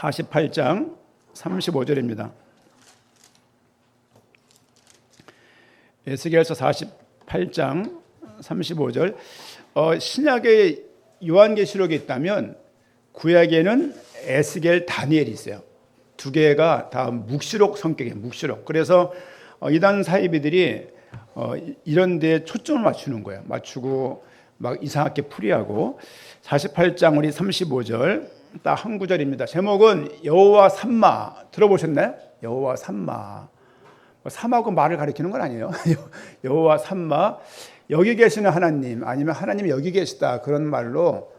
48장 35절입니다. 에스겔서 48장 35절. 신약의 요한계시록에 있다면 구약에는 에스겔, 다니엘이 있어요. 두 개가 다 묵시록 성격이에요. 묵시록. 그래서 이단 사이비들이 이런 데에 초점을 맞추는 거예요. 맞추고 막 이상하게 풀이하고. 48장 우리 35절 딱 한 구절입니다. 제목은 여호와 삼마. 들어보셨나요? 여호와 삼마. 삼하고 말을 가리키는 건 아니에요. 여호와 삼마. 여기 계시는 하나님, 아니면 하나님이 여기 계시다, 그런 말로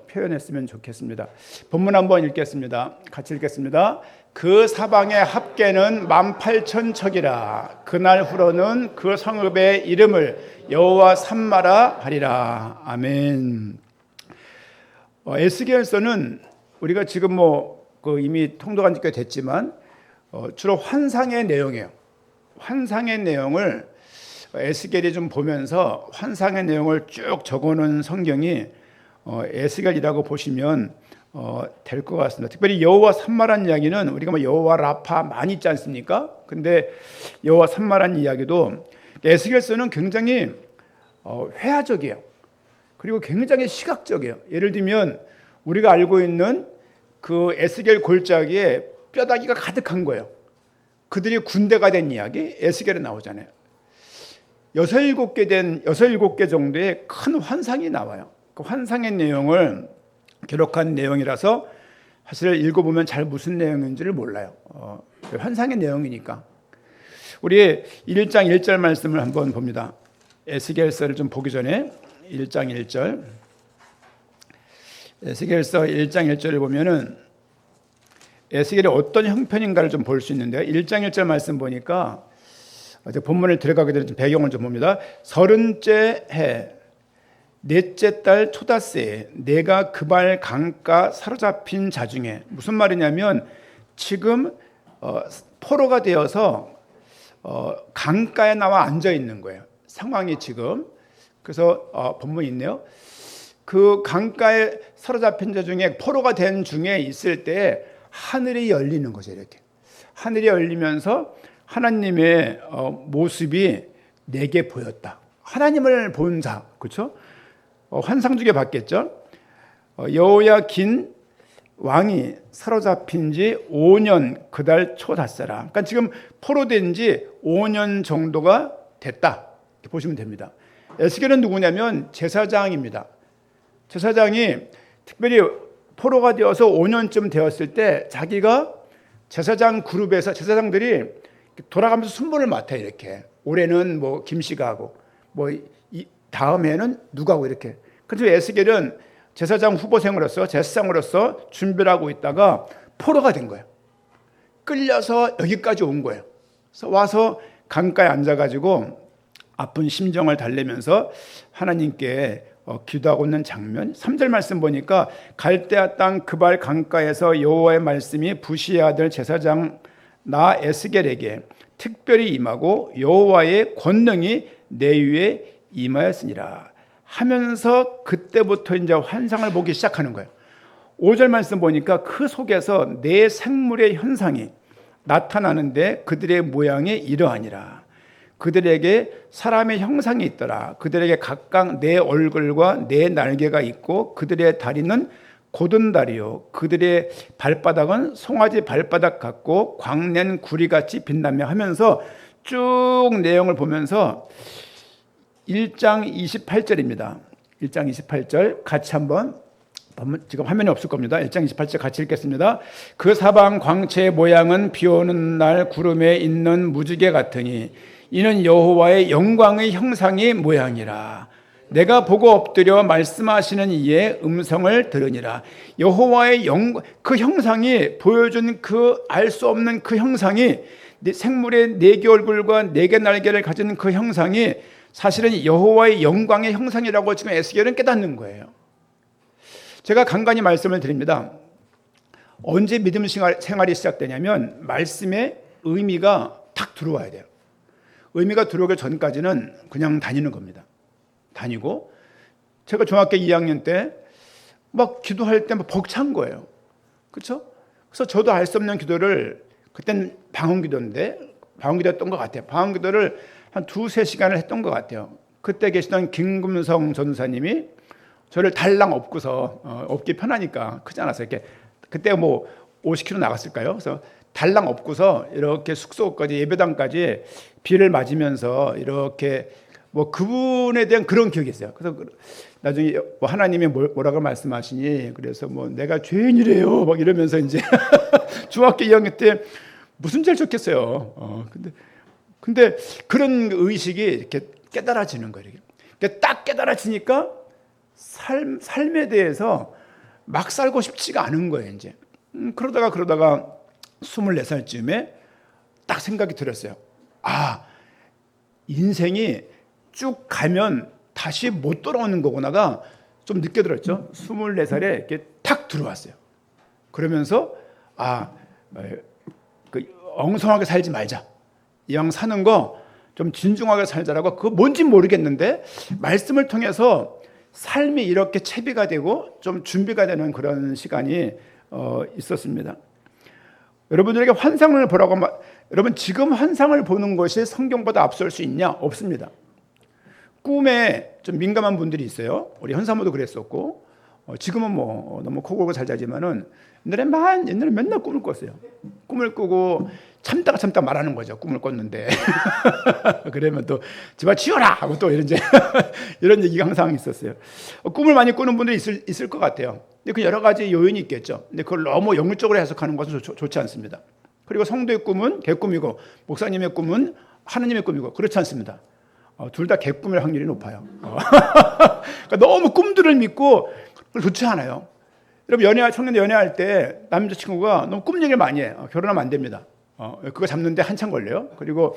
표현했으면 좋겠습니다. 본문 한번 읽겠습니다. 같이 읽겠습니다. 그 사방의 합계는 18,000척이라. 그날 후로는 그 성읍의 이름을 여호와 삼마라 하리라. 아멘. 에스겔서는 우리가 지금 이미 통독한 지가 됐지만 주로 환상의 내용이에요. 환상의 내용을 에스겔이 좀 보면서 환상의 내용을 쭉 적어놓은 성경이 에스겔이라고 보시면 될 것 같습니다. 특별히 여호와 삼마라는 이야기는 우리가 여호와 라파 많이 있지 않습니까? 근데 여호와 삼마라는 이야기도 에스겔서는 굉장히 회화적이에요. 그리고 굉장히 시각적이에요. 예를 들면 우리가 알고 있는 그 에스겔 골짜기에 뼈다귀가 가득한 거예요. 그들이 군대가 된 이야기 에스겔에 나오잖아요. 6-7개 정도의 큰 환상이 나와요. 그 환상의 내용을 기록한 내용이라서 사실 읽어보면 잘 무슨 내용인지를 몰라요. 환상의 내용이니까. 우리 1장 1절 말씀을 한번 봅니다. 에스겔서를 좀 보기 전에 1장 1절. 에스겔서 1장 1절을 보면은 에스겔이 어떤 형편인가를 좀 볼 수 있는데요. 1장 1절 말씀 보니까 본문을 들어가게 되는 배경을 좀 봅니다. 30째 해 넷째 달 초닷새에 내가 그발 강가 사로잡힌 자 중에, 무슨 말이냐면 지금 포로가 되어서 강가에 나와 앉아 있는 거예요. 상황이 지금. 그래서 본문이 있네요. 그 강가에 사로잡힌 자 중에 포로가 된 중에 있을 때 하늘이 열리는 거죠. 이렇게 하늘이 열리면서 하나님의 모습이 내게 보였다. 하나님을 본 자, 그렇죠? 환상 중에 봤겠죠. 여호야긴 왕이 사로잡힌 지 5년 그달 초닷새라. 그러니까 지금 포로된 지 5년 정도가 됐다, 이렇게 보시면 됩니다. 에스겔은 누구냐면 제사장입니다. 제사장이 특별히 포로가 되어서 5년쯤 되었을 때 자기가 제사장 그룹에서 제사장들이 돌아가면서 순번을 맡아. 이렇게 올해는 김씨가 하고 다음에는 누가 하고 이렇게. 그래서 에스겔은 제사장 후보생으로서 제사장으로서 준비를 하고 있다가 포로가 된 거예요. 끌려서 여기까지 온 거예요. 그래서 와서 강가에 앉아가지고 아픈 심정을 달래면서 하나님께 기도하고 있는 장면. 3절 말씀 보니까 갈대아 땅 그발 강가에서 여호와의 말씀이 부시의 아들 제사장 나 에스겔에게 특별히 임하고 여호와의 권능이 내 위에 임하였으니라 하면서 그때부터 이제 환상을 보기 시작하는 거예요. 5절 말씀 보니까 그 속에서 내 생물의 현상이 나타나는데 그들의 모양이 이러하니라. 그들에게 사람의 형상이 있더라. 그들에게 각각 내 얼굴과 내 날개가 있고 그들의 다리는 곧은 다리요 그들의 발바닥은 송아지 발바닥 같고 광낸 구리같이 빛나며 하면서 쭉 내용을 보면서 1장 28절입니다. 1장 28절 같이 한번, 지금 화면이 없을 겁니다. 1장 28절 같이 읽겠습니다. 그 사방 광채의 모양은 비오는 날 구름에 있는 무지개 같으니 이는 여호와의 영광의 형상의 모양이라. 내가 보고 엎드려 말씀하시는 이의 음성을 들으니라. 여호와의 그 형상이 보여준 그 알 수 없는 그 형상이, 생물의 4개 얼굴과 4개 날개를 가진 그 형상이 사실은 여호와의 영광의 형상이라고 지금 에스겔은 깨닫는 거예요. 제가 간간히 말씀을 드립니다. 언제 믿음 생활이 시작되냐면 말씀의 의미가 탁 들어와야 돼요. 의미가 들어오기 전까지는 그냥 다니는 겁니다. 다니고, 제가 중학교 2학년 때 막 기도할 때 막 벅찬 거예요. 그렇죠? 그래서 저도 알 수 없는 기도를, 그땐 방언기도였던 것 같아요. 방언기도를 한 2-3시간을 했던 것 같아요. 그때 계시던 김금성 전사님이 저를 달랑 업고서, 업기 편하니까, 크지 않았어요. 이렇게 그때 뭐 50km 나갔을까요? 그래서 달랑 업고서 이렇게 숙소까지, 예배당까지 비를 맞으면서 이렇게, 뭐 그분에 대한 그런 기억이 있어요. 그래서 나중에 뭐 하나님이 뭐라고 말씀하시니, 그래서 뭐 내가 죄인이래요 막 이러면서 이제 중학교 2학년 때 무슨 죄를 졌겠어요. 근데 그런 의식이 이렇게 깨달아지는 거예요. 이렇게 딱 깨달아지니까 삶에 대해서 막 살고 싶지가 않은 거예요. 이제 그러다가 24살쯤에 딱 생각이 들었어요. 아, 인생이 쭉 가면 다시 못 돌아오는 거구나가 좀 늦게 들었죠. 24살에 이렇게 탁 들어왔어요. 그러면서 엉성하게 살지 말자. 이왕 사는 거 좀 진중하게 살자라고, 그거 뭔지 모르겠는데 말씀을 통해서 삶이 이렇게 채비가 되고 좀 준비가 되는 그런 시간이 있었습니다. 여러분들에게 환상을 보라고 여러분, 지금 환상을 보는 것이 성경보다 앞설 수 있냐? 없습니다. 꿈에 좀 민감한 분들이 있어요. 우리 현사모도 그랬었고, 지금은 뭐 너무 코 골고 잘 자지만은 옛날에 맨날 꿈을 꿨어요. 꿈을 꾸고 참다가 말하는 거죠. 꿈을 꿨는데 그러면 또 집어치워라 하고 또 이런 얘기가 항상 있었어요. 꿈을 많이 꾸는 분들이 있을 것 같아요. 근데 그 여러 가지 요인이 있겠죠. 근데 그걸 너무 영적으로 해석하는 것은 좋지 않습니다. 그리고 성도의 꿈은 개꿈이고, 목사님의 꿈은 하느님의 꿈이고, 그렇지 않습니다. 둘 다 개꿈일 확률이 높아요. 그러니까 너무 꿈들을 믿고 좋지 않아요. 여러분, 청년들 연애할 때 남자친구가 너무 꿈 얘기를 많이 해요. 결혼하면 안 됩니다. 그거 잡는데 한참 걸려요. 그리고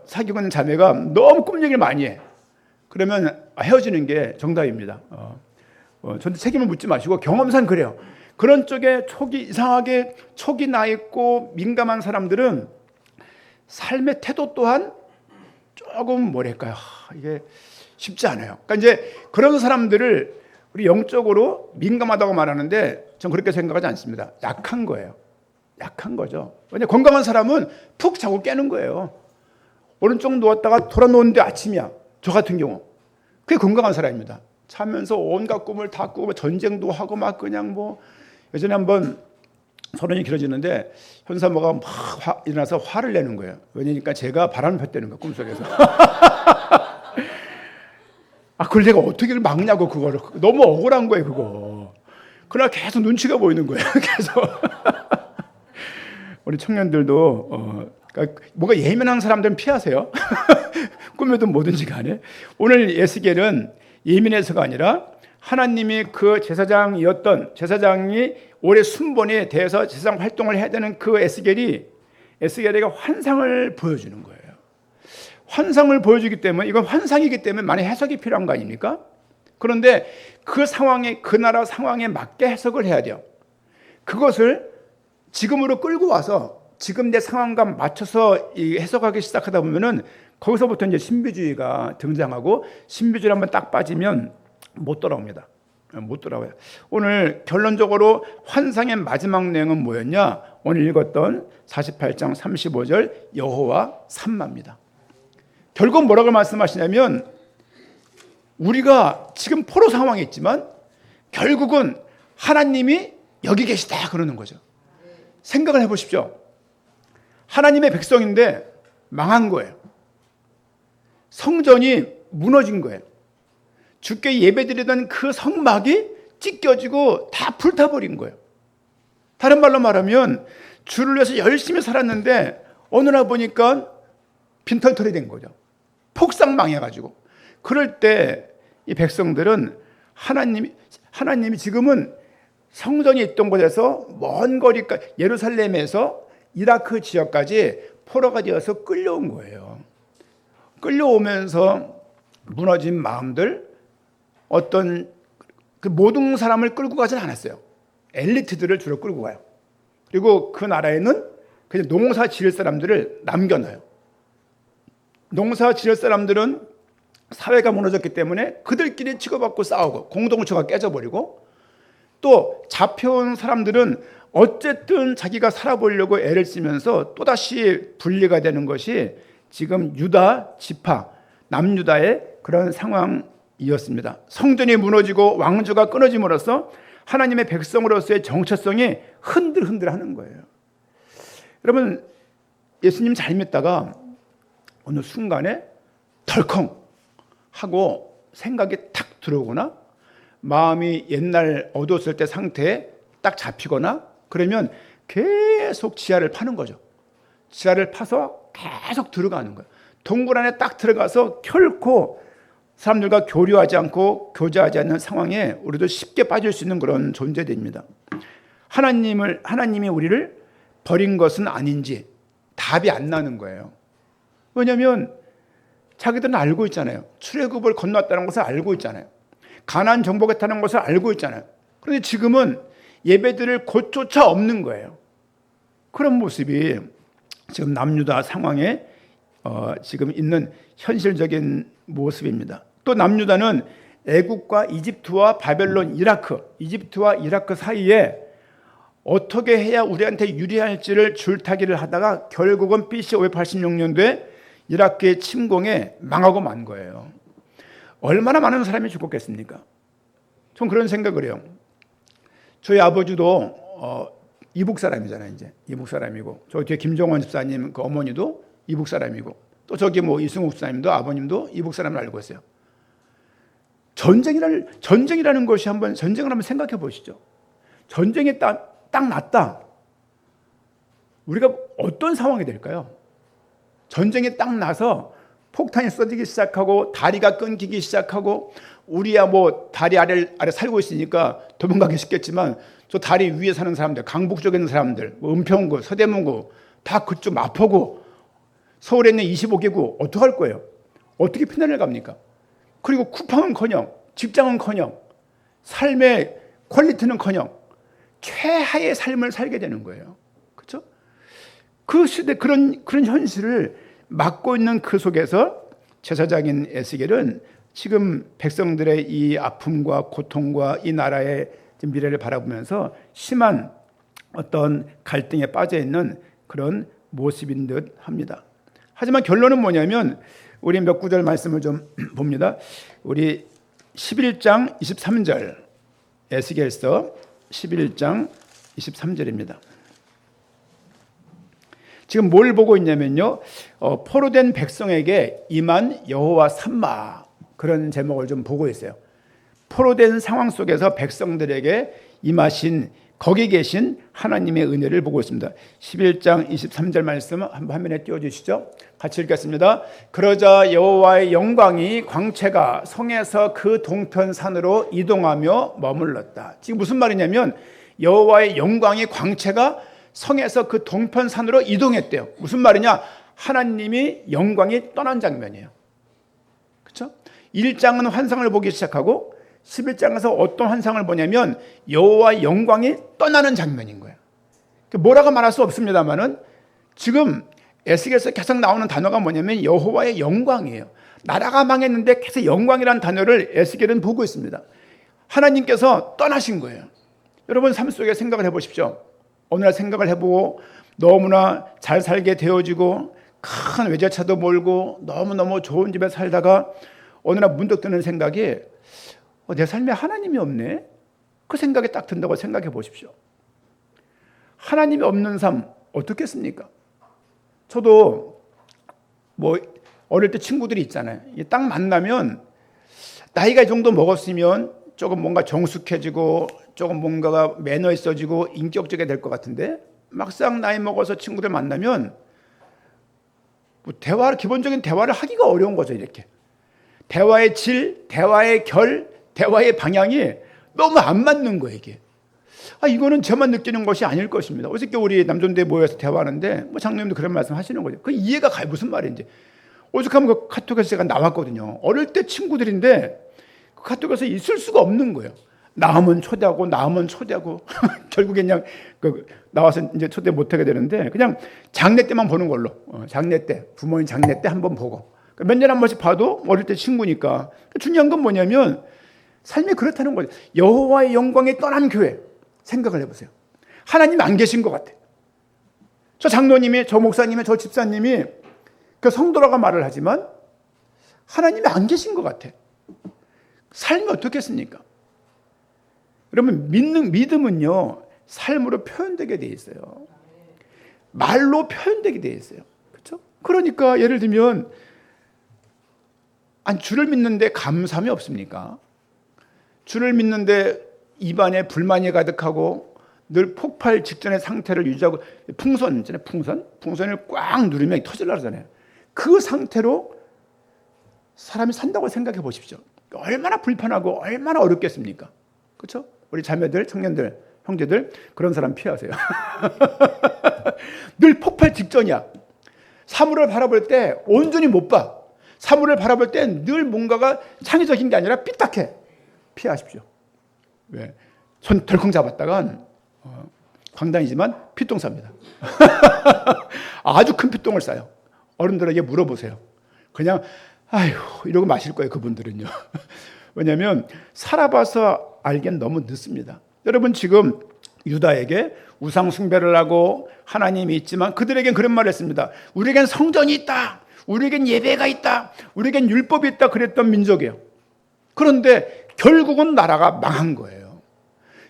사귀고 있는 자매가 너무 꿈 얘기를 많이 해. 그러면 헤어지는 게 정답입니다. 저한테 책임을 묻지 마시고, 경험상 그래요. 그런 쪽에 이상하게 촉이 나 있고 민감한 사람들은 삶의 태도 또한 조금 뭐랄까요, 이게 쉽지 않아요. 그러니까 이제 그런 사람들을 우리 영적으로 민감하다고 말하는데, 전 그렇게 생각하지 않습니다. 약한 거예요. 약한 거죠. 왜냐, 건강한 사람은 푹 자고 깨는 거예요. 오른쪽 누웠다가 돌아 누웠는데 아침이야. 저 같은 경우. 그게 건강한 사람입니다. 자면서 온갖 꿈을 다 꾸고 전쟁도 하고 막 그냥 뭐, 예전에 한번 서론이 길어지는데 현사모가 막 일어나서 화를 내는 거예요. 왜냐니까 제가 바람을 폈다는 거예요, 꿈속에서. 그걸 내가 어떻게 막냐고, 그거를. 너무 억울한 거예요, 그거. 그러나 계속 눈치가 보이는 거예요. 계속. 우리 청년들도 그러니까 뭐가 예민한 사람들은 피하세요. 꿈에든 뭐든지 간에. 오늘 에스겔은 예민해서가 아니라 하나님이 그 제사장이 올해 순번에 대해서 제사장 활동을 해야 되는 그 에스겔에게 환상을 보여주는 거예요. 환상을 보여주기 때문에, 이건 환상이기 때문에 많이 해석이 필요한 거 아닙니까? 그런데 그 상황에, 그 나라 상황에 맞게 해석을 해야 돼요. 그것을 지금으로 끌고 와서 지금 내 상황과 맞춰서 해석하기 시작하다 보면은 거기서부터 이제 신비주의가 등장하고, 신비주의를 한번 딱 빠지면 못 돌아옵니다. 못 돌아와요. 오늘 결론적으로 환상의 마지막 내용은 뭐였냐? 오늘 읽었던 48장 35절 여호와 삼마입니다. 결국 뭐라고 말씀하시냐면, 우리가 지금 포로 상황에 있지만 결국은 하나님이 여기 계시다 그러는 거죠. 생각을 해보십시오. 하나님의 백성인데 망한 거예요. 성전이 무너진 거예요. 주께 예배드리던 그 성막이 찢겨지고 다 불타버린 거예요. 다른 말로 말하면 주를 위해서 열심히 살았는데 어느 날 보니까 빈털털이 된 거죠. 폭삭 망해가지고. 그럴 때 이 백성들은 하나님이 지금은 성전이 있던 곳에서 먼 거리까지, 예루살렘에서 이라크 지역까지 포로가 되어서 끌려온 거예요. 끌려오면서 무너진 마음들, 어떤 그 모든 사람을 끌고 가진 않았어요. 엘리트들을 주로 끌고 가요. 그리고 그 나라에는 그냥 농사 지을 사람들을 남겨놔요. 농사 지을 사람들은 사회가 무너졌기 때문에 그들끼리 치고받고 싸우고 공동체가 깨져버리고, 또 잡혀온 사람들은 어쨌든 자기가 살아보려고 애를 쓰면서 또다시 분리가 되는 것이 지금 유다 지파, 남유다의 그런 상황이었습니다. 성전이 무너지고 왕조가 끊어짐으로써 하나님의 백성으로서의 정체성이 흔들흔들하는 거예요. 여러분, 예수님 잘 믿다가 어느 순간에 덜컹 하고 생각이 탁 들어오거나 마음이 옛날 어두웠을 때 상태에 딱 잡히거나 그러면 계속 지하를 파는 거죠. 지하를 파서 계속 들어가는 거예요. 동굴 안에 딱 들어가서 결코 사람들과 교류하지 않고 교제하지 않는 상황에 우리도 쉽게 빠질 수 있는 그런 존재들입니다. 하나님이 우리를 버린 것은 아닌지 답이 안 나는 거예요. 왜냐하면 자기들은 알고 있잖아요. 출애굽을 건넜다는 것을 알고 있잖아요. 가나안 정복했다는 것을 알고 있잖아요. 그런데 지금은 예배드릴 곳조차 없는 거예요. 그런 모습이 지금 남유다 상황에 지금 있는 현실적인 모습입니다. 또 남유다는 애국과 이집트와 바벨론, 이집트와 이라크 사이에 어떻게 해야 우리한테 유리할지를 줄타기를 하다가 결국은 BC 586년도에 이라크의 침공에 망하고 만 거예요. 얼마나 많은 사람이 죽었겠습니까? 전 그런 생각을 해요. 저희 아버지도 이북 사람이잖아요. 이제 이북 사람이고, 저 뒤에 김정원 집사님 그 어머니도 이북 사람이고, 또 저기 뭐 이승욱 집사님도 아버님도 이북 사람을 알고 있어요. 전쟁이라는 것이 전쟁을 한번 생각해 보시죠. 전쟁이 딱 났다. 우리가 어떤 상황이 될까요? 전쟁이 딱 나서 폭탄이 쏟아지기 시작하고 다리가 끊기기 시작하고 우리야 뭐 다리 아래 살고 있으니까 도망가기 쉽겠지만 저 다리 위에 사는 사람들, 강북 쪽에 있는 사람들, 뭐 은평구, 서대문구 다 그쪽 마포구, 서울에 있는 25개구 어떡할 거예요? 어떻게 피난을 갑니까? 그리고 쿠팡은커녕 직장은커녕 삶의 퀄리티는커녕 최하의 삶을 살게 되는 거예요. 그렇죠? 그 시대 그런 현실을 맞고 있는 그 속에서 제사장인 에스겔은 지금 백성들의 이 아픔과 고통과 이 나라의 미래를 바라보면서 심한 어떤 갈등에 빠져 있는 그런 모습인 듯 합니다. 하지만 결론은 뭐냐면 우리 몇 구절 말씀을 좀 봅니다. 우리 11장 23절 에스겔서 11장 23절입니다. 지금 뭘 보고 있냐면요. 포로된 백성에게 임한 여호와 삼마 그런 제목을 좀 보고 있어요. 포로된 상황 속에서 백성들에게 임하신 거기 계신 하나님의 은혜를 보고 있습니다. 11장 23절 말씀 한번 화면에 띄워주시죠. 같이 읽겠습니다. 그러자 여호와의 영광이 광채가 성에서 그 동편산으로 이동하며 머물렀다. 지금 무슨 말이냐면 여호와의 영광이 광채가 성에서 그 동편산으로 이동했대요. 무슨 말이냐? 하나님이 영광이 떠난 장면이에요. 그렇죠? 1장은 환상을 보기 시작하고 11장에서 어떤 환상을 보냐면 여호와의 영광이 떠나는 장면인 거예요. 뭐라고 말할 수 없습니다만은 지금 에스겔에서 계속 나오는 단어가 뭐냐면 여호와의 영광이에요. 나라가 망했는데 계속 영광이라는 단어를 에스겔은 보고 있습니다. 하나님께서 떠나신 거예요. 여러분 삶 속에 생각을 해보십시오. 어느 날 생각을 해보고 너무나 잘 살게 되어지고 큰 외제차도 몰고 너무너무 좋은 집에 살다가 어느 날 문득 드는 생각이 내 삶에 하나님이 없네? 그 생각이 딱 든다고 생각해 보십시오. 하나님이 없는 삶 어떻겠습니까? 저도 뭐 어릴 때 친구들이 있잖아요. 딱 만나면 나이가 이 정도 먹었으면 조금 뭔가 정숙해지고 조금 뭔가가 매너 있어지고 인격적이 될 것 같은데 막상 나이 먹어서 친구들 만나면 뭐 기본적인 대화를 하기가 어려운 거죠. 이렇게 대화의 질, 대화의 결, 대화의 방향이 너무 안 맞는 거예요. 이게 이거는 저만 느끼는 것이 아닐 것입니다. 어저께 우리 남존대 모여서 대화하는데 뭐 장로님도 그런 말씀 하시는 거죠. 그 이해가 가요. 무슨 말인지. 어저께 하면 그 카톡에서 제가 나왔거든요. 어릴 때 친구들인데 그 카톡에서 있을 수가 없는 거예요. 나오면 초대하고 결국에 그냥 나와서 이제 초대 못하게 되는데 그냥 장례 때만 보는 걸로 장례 때 부모님 장례 때 한번 보고 몇 년에 한 번씩 봐도 어릴 때 친구니까. 중요한 건 뭐냐면 삶이 그렇다는 거죠. 여호와의 영광이 떠난 교회 생각을 해보세요. 하나님 안 계신 것 같아. 저 장로님이, 저 목사님이, 저 집사님이 그 성도라고 말을 하지만 하나님이 안 계신 것 같아. 삶이 어떻겠습니까? 여러분, 믿음은요, 삶으로 표현되게 돼 있어요. 말로 표현되게 돼 있어요. 그렇죠? 그러니까 예를 들면 주를 믿는데 감사함이 없습니까? 주를 믿는데 입안에 불만이 가득하고 늘 폭발 직전의 상태를 유지하고 풍선 있잖아요. 풍선을 꽉 누르면 터질라 그러잖아요. 그 상태로 사람이 산다고 생각해 보십시오. 얼마나 불편하고 얼마나 어렵겠습니까? 그렇죠? 우리 자매들, 청년들, 형제들 그런 사람 피하세요. 늘 폭발 직전이야. 사물을 바라볼 때 온전히 못 봐. 사물을 바라볼 때 늘 뭔가가 창의적인 게 아니라 삐딱해. 피하십시오. 왜? 손 덜컹 잡았다간 광단이지만 피똥 쌉니다. 아주 큰 피똥을 싸요. 어른들에게 물어보세요. 그냥 아휴 이러고 마실 거예요. 그분들은요. 왜냐하면 살아봐서 알기엔 너무 늦습니다. 여러분 지금 유다에게 우상 숭배를 하고 하나님이 있지만 그들에겐 그런 말을 했습니다. 우리에겐 성전이 있다. 우리에겐 예배가 있다. 우리에겐 율법이 있다. 그랬던 민족이에요. 그런데 결국은 나라가 망한 거예요.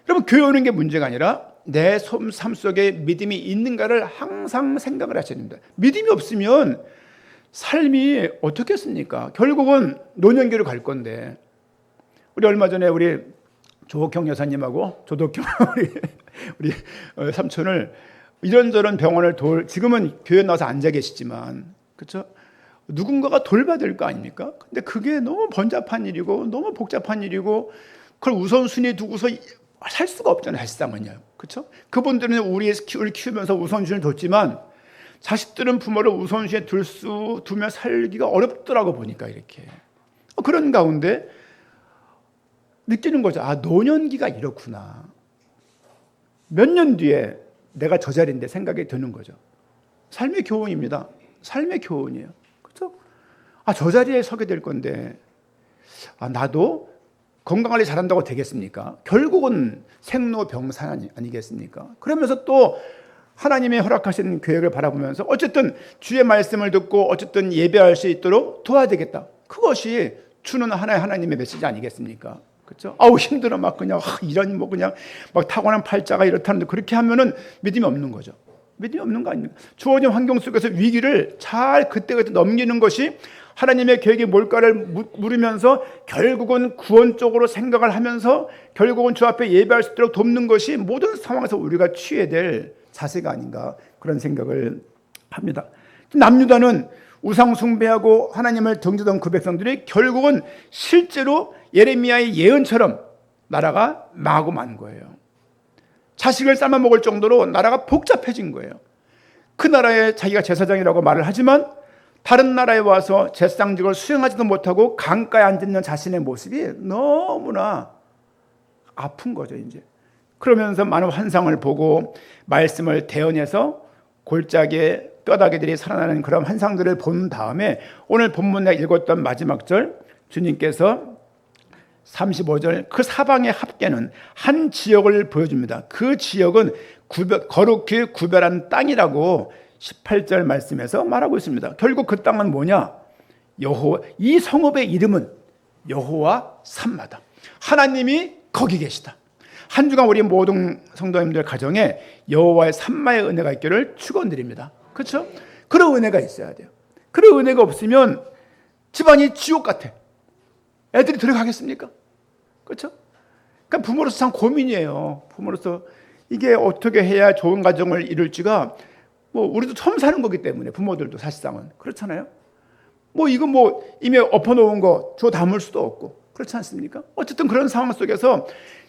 여러분 교회 오는 게 문제가 아니라 내 삶 속에 믿음이 있는가를 항상 생각을 하셔야 됩니다. 믿음이 없으면 삶이 어떻겠습니까? 결국은 노년기로 갈 건데 우리 얼마 전에 우리 조옥형 여사님하고 조덕형 우리 삼촌을 이런저런 병원을 지금은 교회 나와서 앉아 계시지만 그렇죠? 누군가가 돌봐야 될 거 아닙니까? 근데 그게 너무 번잡한 일이고 너무 복잡한 일이고 그걸 우선순위에 두고서 살 수가 없잖아요. 사실상은요. 그렇죠? 그분들은 우리를 키우면서 우선순위를 뒀지만 자식들은 부모를 우선순위에 두며 살기가 어렵더라고 보니까 이렇게. 그런 가운데 느끼는 거죠. 아, 노년기가 이렇구나. 몇 년 뒤에 내가 저 자리인데 생각이 드는 거죠. 삶의 교훈입니다. 삶의 교훈이에요. 그렇죠? 아, 저 자리에 서게 될 건데 나도 건강관리 잘한다고 되겠습니까? 결국은 생로병사 아니겠습니까? 그러면서 또 하나님의 허락하신 계획을 바라보면서 어쨌든 주의 말씀을 듣고 어쨌든 예배할 수 있도록 도와야 되겠다. 그것이 주는 하나님의 메시지 아니겠습니까? 그렇죠? 아우 힘들어 막 그냥 이런 뭐 그냥 막 타고난 팔자가 이렇다는데 그렇게 하면은 믿음이 없는 거죠. 믿음이 없는 거 아닙니까? 주어진 환경 속에서 위기를 잘 그때그때 넘기는 것이 하나님의 계획이 뭘까를 물으면서 결국은 구원 쪽으로 생각을 하면서 결국은 주 앞에 예배할 수 있도록 돕는 것이 모든 상황에서 우리가 취해야 될 자세가 아닌가 그런 생각을 합니다. 남유다는 우상 숭배하고 하나님을 등지던 그 백성들이 결국은 실제로 예레미야의 예언처럼 나라가 망하고 만 거예요. 자식을 삶아 먹을 정도로 나라가 복잡해진 거예요. 그 나라에 자기가 제사장이라고 말을 하지만 다른 나라에 와서 제사장직을 수행하지도 못하고 강가에 앉아있는 자신의 모습이 너무나 아픈 거죠. 이제 그러면서 많은 환상을 보고 말씀을 대언해서 골짜기에 뼈다귀들이 살아나는 그런 환상들을 본 다음에 오늘 본문에 읽었던 마지막 절 주님께서 35절 그 사방의 합계는 한 지역을 보여줍니다. 그 지역은 거룩히 구별한 땅이라고 18절 말씀에서 말하고 있습니다. 결국 그 땅은 뭐냐? 이 성읍의 이름은 여호와 삼마다. 하나님이 거기 계시다. 한 주간 우리 모든 성도님들 가정에 여호와의 삼마의 은혜가 있기를 축원드립니다. 그렇죠? 그런 은혜가 있어야 돼요. 그런 은혜가 없으면 집안이 지옥 같아. 애들이 들어가겠습니까? 그렇죠? 그러니까 부모로서 참 고민이에요. 부모로서 이게 어떻게 해야 좋은 가정을 이룰지가 우리도 처음 사는 거기 때문에 부모들도 사실상은 그렇잖아요. 이거 이미 엎어놓은 거 줘 담을 수도 없고 그렇지 않습니까? 어쨌든 그런 상황 속에서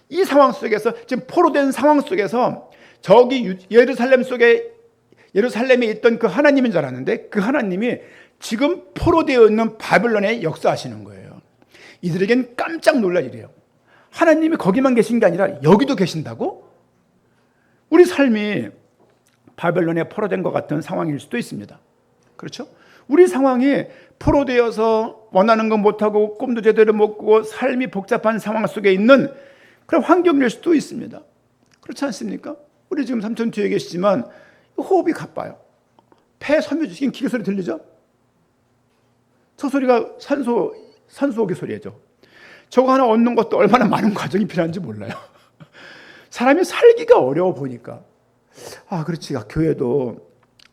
이 상황 속에서 지금 포로된 상황 속에서 저기 예루살렘에 있던 그 하나님인 줄 알았는데 그 하나님이 지금 포로되어 있는 바벨론에 역사하시는 거예요. 이들에겐 깜짝 놀랄 일이에요. 하나님이 거기만 계신 게 아니라 여기도 계신다고? 우리 삶이 바벨론에 포로된 것 같은 상황일 수도 있습니다. 그렇죠? 우리 상황이 포로되어서 원하는 건 못하고 꿈도 제대로 못 꾸고 삶이 복잡한 상황 속에 있는 그런 환경일 수도 있습니다. 그렇지 않습니까? 우리 지금 삼촌 뒤에 계시지만 호흡이 가빠요. 폐 섬유지긴 기계 소리 들리죠? 저 소리가 산소호흡기 소리죠. 저거 하나 얻는 것도 얼마나 많은 과정이 필요한지 몰라요. 사람이 살기가 어려워 보니까. 그렇지. 교회도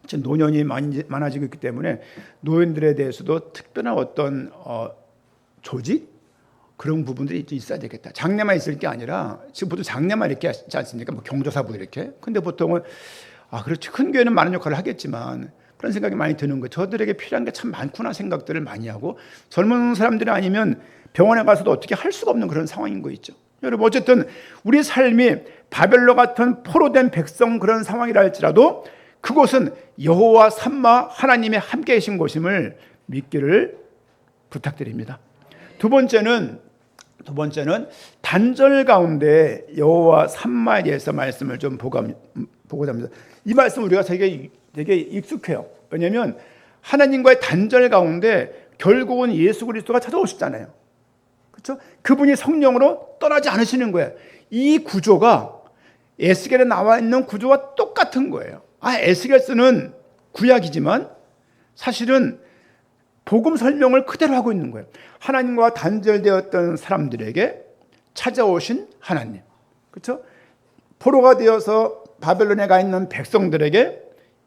지금 노년이 많아지고 있기 때문에 노인들에 대해서도 특별한 어떤 조직? 그런 부분들이 있어야 되겠다. 장례만 있을 게 아니라 지금 보통 장례만 이렇게 하지 않습니까? 뭐 경조사부 이렇게. 근데 보통은 그렇지. 큰 교회는 많은 역할을 하겠지만 그런 생각이 많이 드는 거예요. 저들에게 필요한 게 참 많구나 생각들을 많이 하고 젊은 사람들이 아니면 병원에 가서도 어떻게 할 수가 없는 그런 상황인 거 있죠. 여러분 어쨌든 우리 삶이 바벨로 같은 포로된 백성 그런 상황이라 할지라도 그곳은 여호와 삼마 하나님의 함께 계신 곳임을 믿기를 부탁드립니다. 두 번째는 단절 가운데 여호와 삼마에 대해서 말씀을 좀 보고자 합니다. 이 말씀 우리가 되게 익숙해요. 왜냐하면 하나님과의 단절 가운데 결국은 예수 그리스도가 찾아오셨잖아요. 그렇죠? 그분이 성령으로 떠나지 않으시는 거예요. 이 구조가 에스겔에 나와 있는 구조와 똑같은 거예요. 에스겔서는 구약이지만 사실은 복음 설명을 그대로 하고 있는 거예요. 하나님과 단절되었던 사람들에게 찾아오신 하나님. 그렇죠? 포로가 되어서 바벨론에 가 있는 백성들에게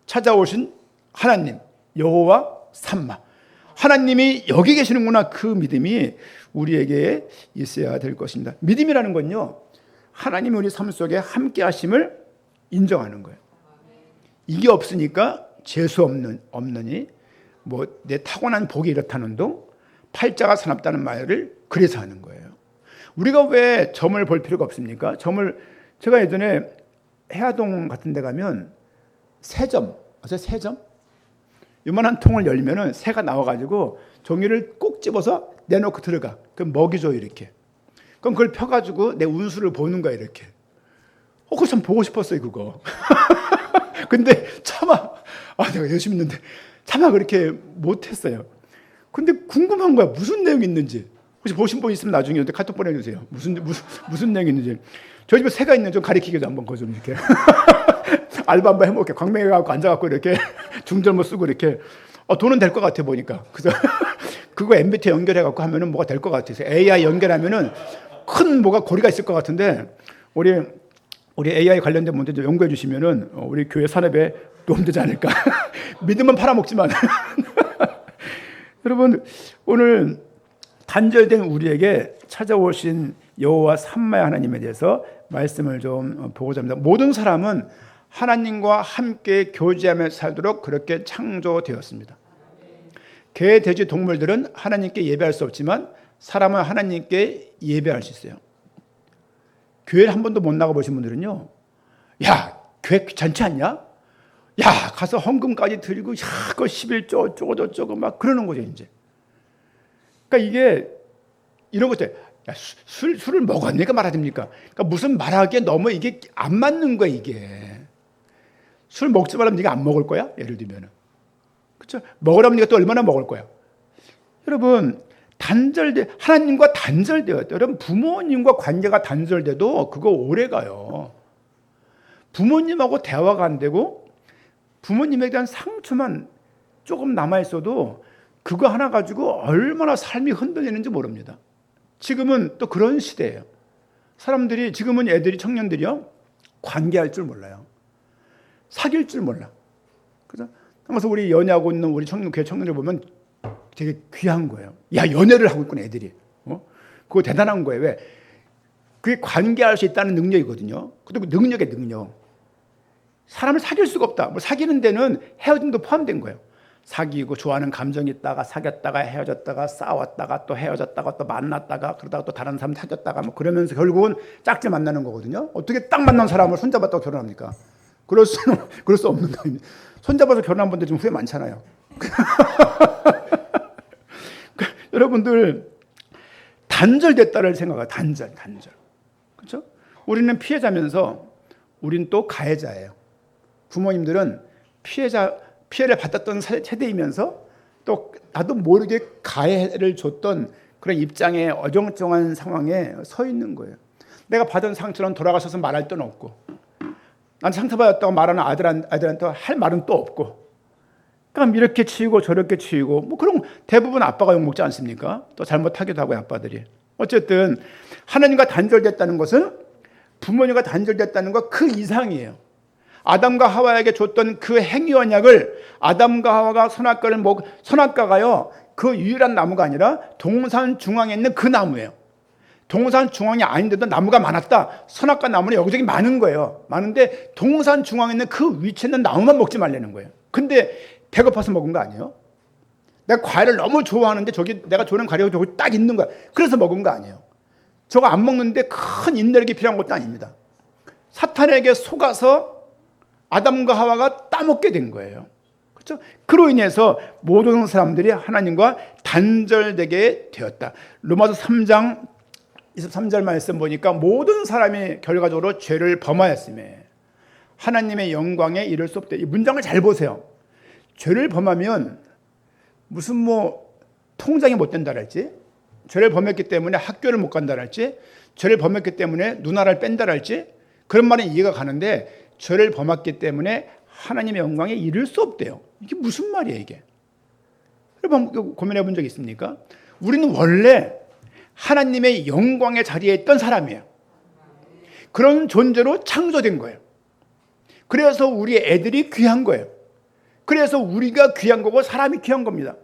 찾아오신 하나님, 여호와 삼마. 하나님이 여기 계시는구나. 그 믿음이 우리에게 있어야 될 것입니다. 믿음이라는 건요, 하나님이 우리 삶 속에 함께 하심을 인정하는 거예요. 이게 없으니까 재수 없느니 뭐 내 타고난 복이 이렇다는 둥 팔자가 사납다는 말을 그래서 하는 거예요. 우리가 왜 점을 볼 필요가 없습니까? 제가 예전에 해화동 같은 데 가면 새점 요만한 통을 열면은 새가 나와가지고 종이를 꼭 집어서 내놓고 들어가. 그럼 먹이 줘 이렇게. 그럼 그걸 펴가지고 내 운수를 보는 거야 이렇게. 그거 참 보고 싶었어요 그거. 근데 차마 내가 열심히 했는데 차마 그렇게 못했어요. 근데 궁금한 거야. 무슨 내용이 있는지. 혹시 보신 분 있으면 나중에 카톡 보내주세요. 무슨 내용이 있는지. 저희 집에 새가 있는 좀 가리키기도 한번 그거 좀 이렇게. 알바 한번 해볼게. 광명에 가서 앉아갖고 이렇게 중절모 쓰고 이렇게. 돈은 될 것 같아 보니까. 그래서 그거 MBT 연결해갖고 하면은 뭐가 될 것 같아서 AI 연결하면은 큰 뭐가 고리가 있을 것 같은데 우리 AI 관련된 문제 좀 연구해 주시면은 우리 교회 산업에 도움되지 않을까. 믿음은 팔아먹지만. 여러분 오늘 단절된 우리에게 찾아오신 여호와 삼마의 하나님에 대해서 말씀을 좀 보고자 합니다. 모든 사람은 하나님과 함께 교제하며 살도록 그렇게 창조되었습니다. 개, 돼지, 동물들은 하나님께 예배할 수 없지만 사람은 하나님께 예배할 수 있어요. 교회를 한 번도 못 나가보신 분들은요, 야, 교회 귀찮지 않냐? 야, 가서 헌금까지 드리고, 그 11조 어쩌고 저쩌고 막 그러는 거죠, 이제. 그러니까 이게, 이런 것들, 야, 술을 먹었니까 말아야 됩니까? 그러니까 무슨 말하기에 너무 이게 안 맞는 거야, 이게. 술 먹지 말라면 네가 안 먹을 거야? 예를 들면은. 그렇죠? 먹으라면 네가 또 얼마나 먹을 거야? 여러분, 하나님과 단절되었다. 여러분, 부모님과 관계가 단절돼도 그거 오래 가요. 부모님하고 대화가 안 되고 부모님에 대한 상처만 조금 남아있어도 그거 하나 가지고 얼마나 삶이 흔들리는지 모릅니다. 지금은 또 그런 시대예요. 지금은 애들이, 청년들이요, 관계할 줄 몰라요. 사귈 줄 몰라. 그죠? 그래서 우리 연애하고 있는 우리 교회 청년들 보면 되게 귀한 거예요. 야, 연애를 하고 있구나, 애들이. 그거 대단한 거예요. 왜? 그게 관계할 수 있다는 능력이거든요. 그리고 능력의 능력. 사람을 사귈 수가 없다. 뭐 사귀는 데는 헤어짐도 포함된 거예요. 사귀고 좋아하는 감정이 있다가 사귀었다가 헤어졌다가 싸웠다가 또 헤어졌다가 또 만났다가 그러다가 또 다른 사람 사귀었다가 뭐 그러면서 결국은 짝지 만나는 거거든요. 어떻게 딱 만난 사람을 손잡았다고 결혼합니까? 그럴 수 없는 거입니다. 손잡아서 결혼한 분들 좀 후회 많잖아요. 여러분들 단절됐다를 생각해요. 단절. 그렇죠? 우리는 피해자면서 우리는 또 가해자예요. 부모님들은 피해를 받았던 세대이면서 또 나도 모르게 가해를 줬던 그런 입장에 어정쩡한 상황에 서 있는 거예요. 내가 받은 상처는 돌아가셔서 말할 데는 없고 난 상처받았다고 말하는 아들한테 할 말은 또 없고, 그럼 이렇게 치이고 저렇게 치이고, 뭐 그럼 대부분 아빠가 욕먹지 않습니까? 또 잘못하기도 하고요, 아빠들이. 어쨌든 하나님과 단절됐다는 것은, 부모님과 단절됐다는 것 그 이상이에요. 아담과 하와에게 줬던 그 행위 언약을 아담과 하와가 선악과가요, 그 유일한 나무가 아니라 동산 중앙에 있는 그 나무예요. 동산 중앙이 아닌데도 나무가 많았다. 선악과 나무는 여기저기 많은 거예요. 많은데 동산 중앙에 있는 그 위치에 있는 나무만 먹지 말라는 거예요. 근데 배고파서 먹은 거 아니에요? 내가 과일을 너무 좋아하는데 저기 내가 좋아하는 과일이 저기 딱 있는 거야. 그래서 먹은 거 아니에요. 저거 안 먹는데 큰 인내력이 필요한 것도 아닙니다. 사탄에게 속아서 아담과 하와가 따먹게 된 거예요. 그렇죠? 그로 인해서 모든 사람들이 하나님과 단절되게 되었다. 로마서 3장 23절 말씀 보니까 모든 사람이 결과적으로 죄를 범하였음에 하나님의 영광에 이를 수 없다. 이 문장을 잘 보세요. 죄를 범하면 무슨 뭐 통장이 못 된다랄지, 죄를 범했기 때문에 학교를 못 간다랄지, 죄를 범했기 때문에 누나를 뺀다랄지, 그런 말은 이해가 가는데 죄를 범했기 때문에 하나님의 영광에 이를 수 없대요. 이게 무슨 말이에요, 이게? 여러분 고민해 본 적 있습니까? 우리는 원래 하나님의 영광의 자리에 있던 사람이에요. 그런 존재로 창조된 거예요. 그래서 우리 애들이 귀한 거예요. 그래서 우리가 귀한 거고 사람이 귀한 겁니다.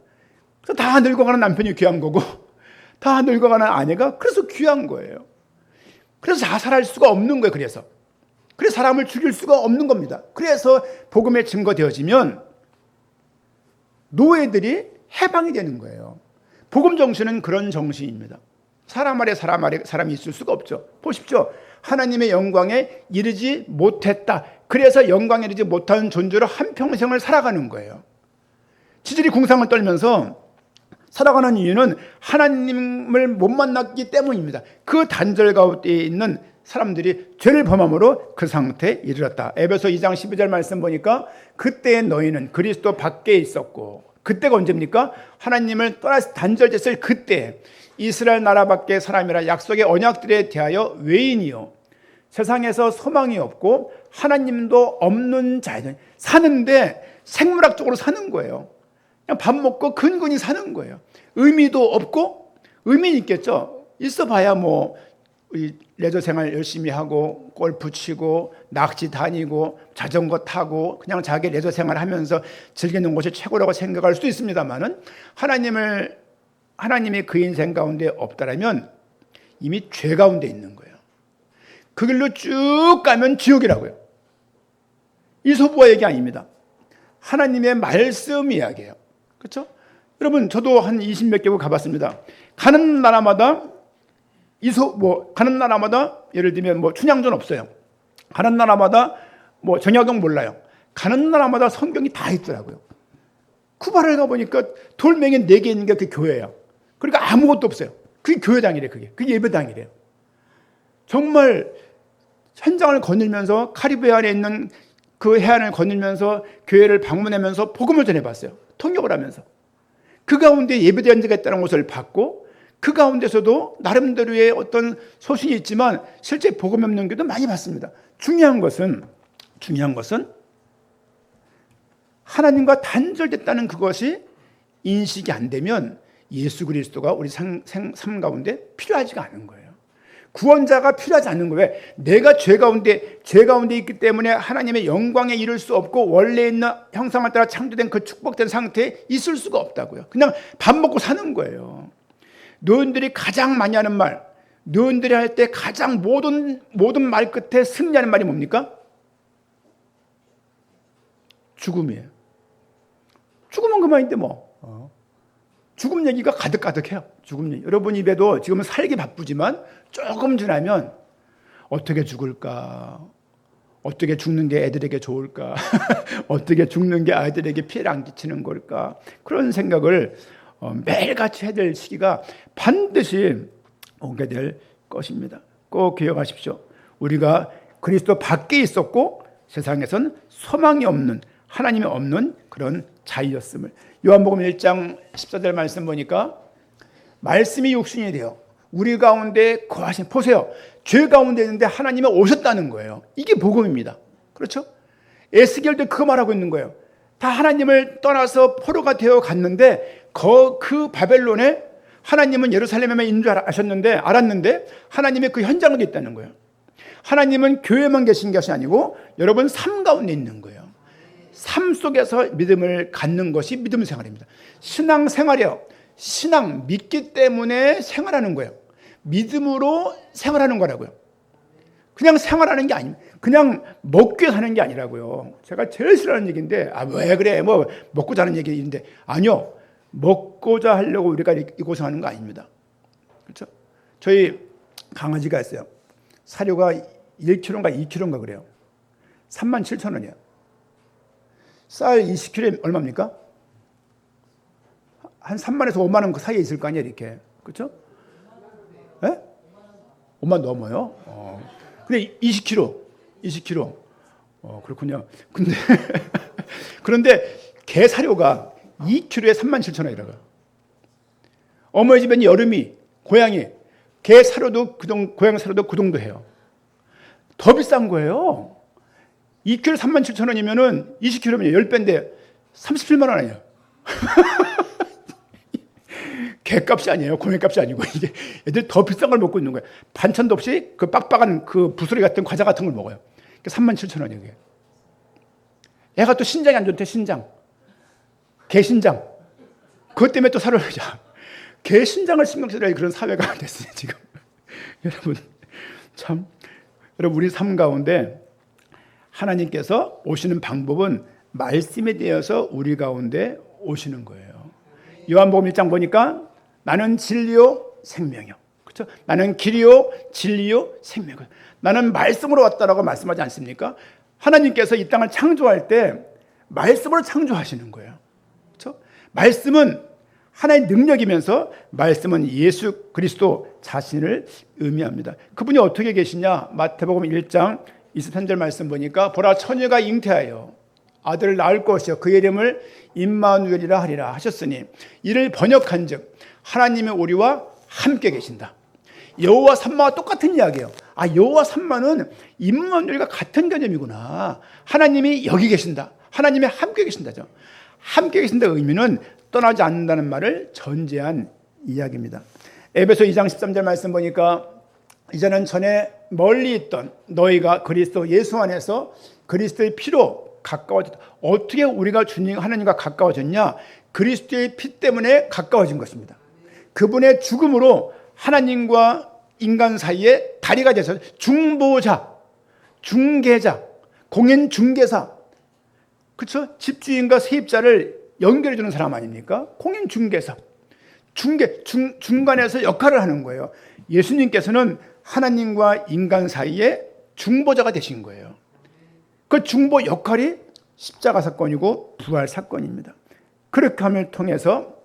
그래서 다 늙어가는 남편이 귀한 거고 다 늙어가는 아내가 그래서 귀한 거예요. 그래서 자살할 수가 없는 거예요. 그래서 사람을 죽일 수가 없는 겁니다. 그래서 복음에 증거되어지면 노예들이 해방이 되는 거예요. 복음 정신은 그런 정신입니다. 사람 아래 사람이 있을 수가 없죠. 보십시오. 하나님의 영광에 이르지 못했다. 그래서 영광에 이르지 못한 존재로 한평생을 살아가는 거예요. 지들이 궁상을 떨면서 살아가는 이유는 하나님을 못 만났기 때문입니다. 그 단절 가운데 있는 사람들이 죄를 범함으로 그 상태에 이르렀다. 에베소 2장 12절 말씀 보니까 그때의 너희는 그리스도 밖에 있었고, 그때가 언제입니까? 하나님을 떠나서 단절됐을 그때 이스라엘 나라 밖의 사람이라 약속의 언약들에 대하여 외인이요 세상에서 소망이 없고 하나님도 없는 자들 사는데 생물학적으로 사는 거예요. 그냥 밥 먹고 근근히 사는 거예요. 의미도 없고, 의미는 있겠죠. 있어 봐야 뭐 레저 생활 열심히 하고 골프 치고 낚시 다니고 자전거 타고 그냥 자기 레저 생활 하면서 즐기는 것이 최고라고 생각할 수 있습니다만은 하나님이 그 인생 가운데 없다라면 이미 죄 가운데 있는 거예요. 그 길로 쭉 가면 지옥이라고요. 이소부화 얘기 아닙니다. 하나님의 말씀 이야기예요. 그렇죠? 여러분 저도 한 20몇 개국 가봤습니다. 가는 나라마다 가는 나라마다 예를 들면 뭐 춘향전 없어요. 가는 나라마다 뭐 정약용 몰라요. 가는 나라마다 성경이 다 있더라고요. 쿠바를 가보니까 돌멩이 4개 있는 게 그 교회예요. 그러니까 아무것도 없어요. 그게 교회당이래. 그게 예배당이래요. 정말 현장을 거닐면서 카리브해안에 있는 그 해안을 거닐면서 교회를 방문하면서 복음을 전해봤어요. 통역을 하면서. 그 가운데 예배대원제가 있다는 것을 봤고, 그 가운데서도 나름대로의 어떤 소신이 있지만 실제 복음 없는 교도 많이 봤습니다. 중요한 것은 하나님과 단절됐다는 그것이 인식이 안 되면 예수 그리스도가 우리 삶 가운데 필요하지가 않은 거예요. 구원자가 필요하지 않는 거예요. 왜? 내가 죄 가운데 있기 때문에 하나님의 영광에 이를 수 없고 원래 있는 형상을 따라 창조된 그 축복된 상태에 있을 수가 없다고요. 그냥 밥 먹고 사는 거예요. 노인들이 가장 많이 하는 말, 노인들이 할 때 가장 모든 말 끝에 승리하는 말이 뭡니까? 죽음이에요. 죽으면 그만인데 뭐. 죽음 얘기가 가득가득해요. 죽음 얘기. 여러분 입에도 지금은 살기 바쁘지만 조금 지나면 어떻게 죽을까? 어떻게 죽는 게 애들에게 좋을까? 어떻게 죽는 게 아이들에게 피해를 안 끼치는 걸까? 그런 생각을 매일같이 해야 될 시기가 반드시 오게 될 것입니다. 꼭 기억하십시오. 우리가 그리스도 밖에 있었고 세상에선 소망이 없는, 하나님이 없는 그런 자유였음을. 요한복음 1장 14절 말씀 보니까 말씀이 육신이 되어 우리 가운데 거하신, 보세요. 죄 가운데 있는데 하나님이 오셨다는 거예요. 이게 복음입니다. 그렇죠? 에스겔도 그거 말하고 있는 거예요. 다 하나님을 떠나서 포로가 되어 갔는데 그 바벨론에 하나님은 예루살렘에만 있는 줄 알았는데 하나님의 그 현장에 있다는 거예요. 하나님은 교회만 계신 것이 아니고 여러분 삶 가운데 있는 거예요. 삶 속에서 믿음을 갖는 것이 믿음 생활입니다. 신앙 생활이요. 신앙 믿기 때문에 생활하는 거예요. 믿음으로 생활하는 거라고요. 그냥 생활하는 게 아닙니다. 그냥 먹기 위해 사는 게 아니라고요. 제가 제일 싫어하는 얘기인데 왜 그래? 뭐 먹고 자는 얘기인데 아니요. 먹고자 하려고 우리가 이 고생하는 거 아닙니다. 그렇죠? 저희 강아지가 있어요. 사료가 1kg인가 2kg인가 그래요. 37,000원이에요. 쌀 20kg에 얼마입니까? 한 3만에서 5만 원 그 사이에 있을 거 아니에요, 이렇게. 그렇죠? 예? 5만 넘어요? 근데 20kg. 그렇군요. 그런데 개 사료가 2kg에 37,000원이라고요. 어머니 집에는 여름이, 고양이, 개 사료도 고양이 사료도 그 정도 해요. 더 비싼 거예요. 2kg 37,000원이면은 20kg면 10배인데 37만 원 아니에요. 개값이 아니에요. 고양이값이 아니고 이게 애들 더 비싼 걸 먹고 있는 거예요. 반찬도 없이 그 빡빡한 그 부스러기 같은 과자 같은 걸 먹어요. 37,000원이에요. 이게. 애가 또 신장이 안 좋대. 신장. 개 신장. 그것 때문에 또 살을 하자. 개 신장을 신경 써야 그런 사회가 됐어요 지금. 여러분 우리 삶 가운데 하나님께서 오시는 방법은 말씀에 대해서 우리 가운데 오시는 거예요. 요한복음 1장 보니까 나는 진리요 생명이요. 그렇죠? 나는 길이요 진리요 생명이요. 나는 말씀으로 왔다라고 말씀하지 않습니까? 하나님께서 이 땅을 창조할 때 말씀으로 창조하시는 거예요. 그렇죠? 말씀은 하나의 능력이면서 말씀은 예수 그리스도 자신을 의미합니다. 그분이 어떻게 계시냐? 마태복음 1장 23절 말씀 보니까 보라 처녀가 잉태하여 아들을 낳을 것이요 그의 이름을 임마누엘이라 하리라 하셨으니 이를 번역한즉 하나님의 우리와 함께 계신다. 여호와 삼마와 똑같은 이야기예요. 여호와 삼마는 임마누엘과 같은 개념이구나. 하나님이 여기 계신다. 하나님이 함께 계신다죠. 함께 계신다의 의미는 떠나지 않는다는 말을 전제한 이야기입니다. 에베소 2장 13절 말씀 보니까 이제는 전에 멀리 있던 너희가 그리스도 예수 안에서 그리스도의 피로 가까워졌다. 어떻게 우리가 주님 하나님과 가까워졌냐? 그리스도의 피 때문에 가까워진 것입니다. 그분의 죽음으로 하나님과 인간 사이에 다리가 돼서 중보자, 중개자, 공인 중개사, 그렇죠? 집주인과 세입자를 연결해 주는 사람 아닙니까? 공인 중개사, 중간에서 역할을 하는 거예요. 예수님께서는 하나님과 인간 사이에 중보자가 되신 거예요. 그 중보 역할이 십자가 사건이고 부활 사건입니다. 그렇게 함을 통해서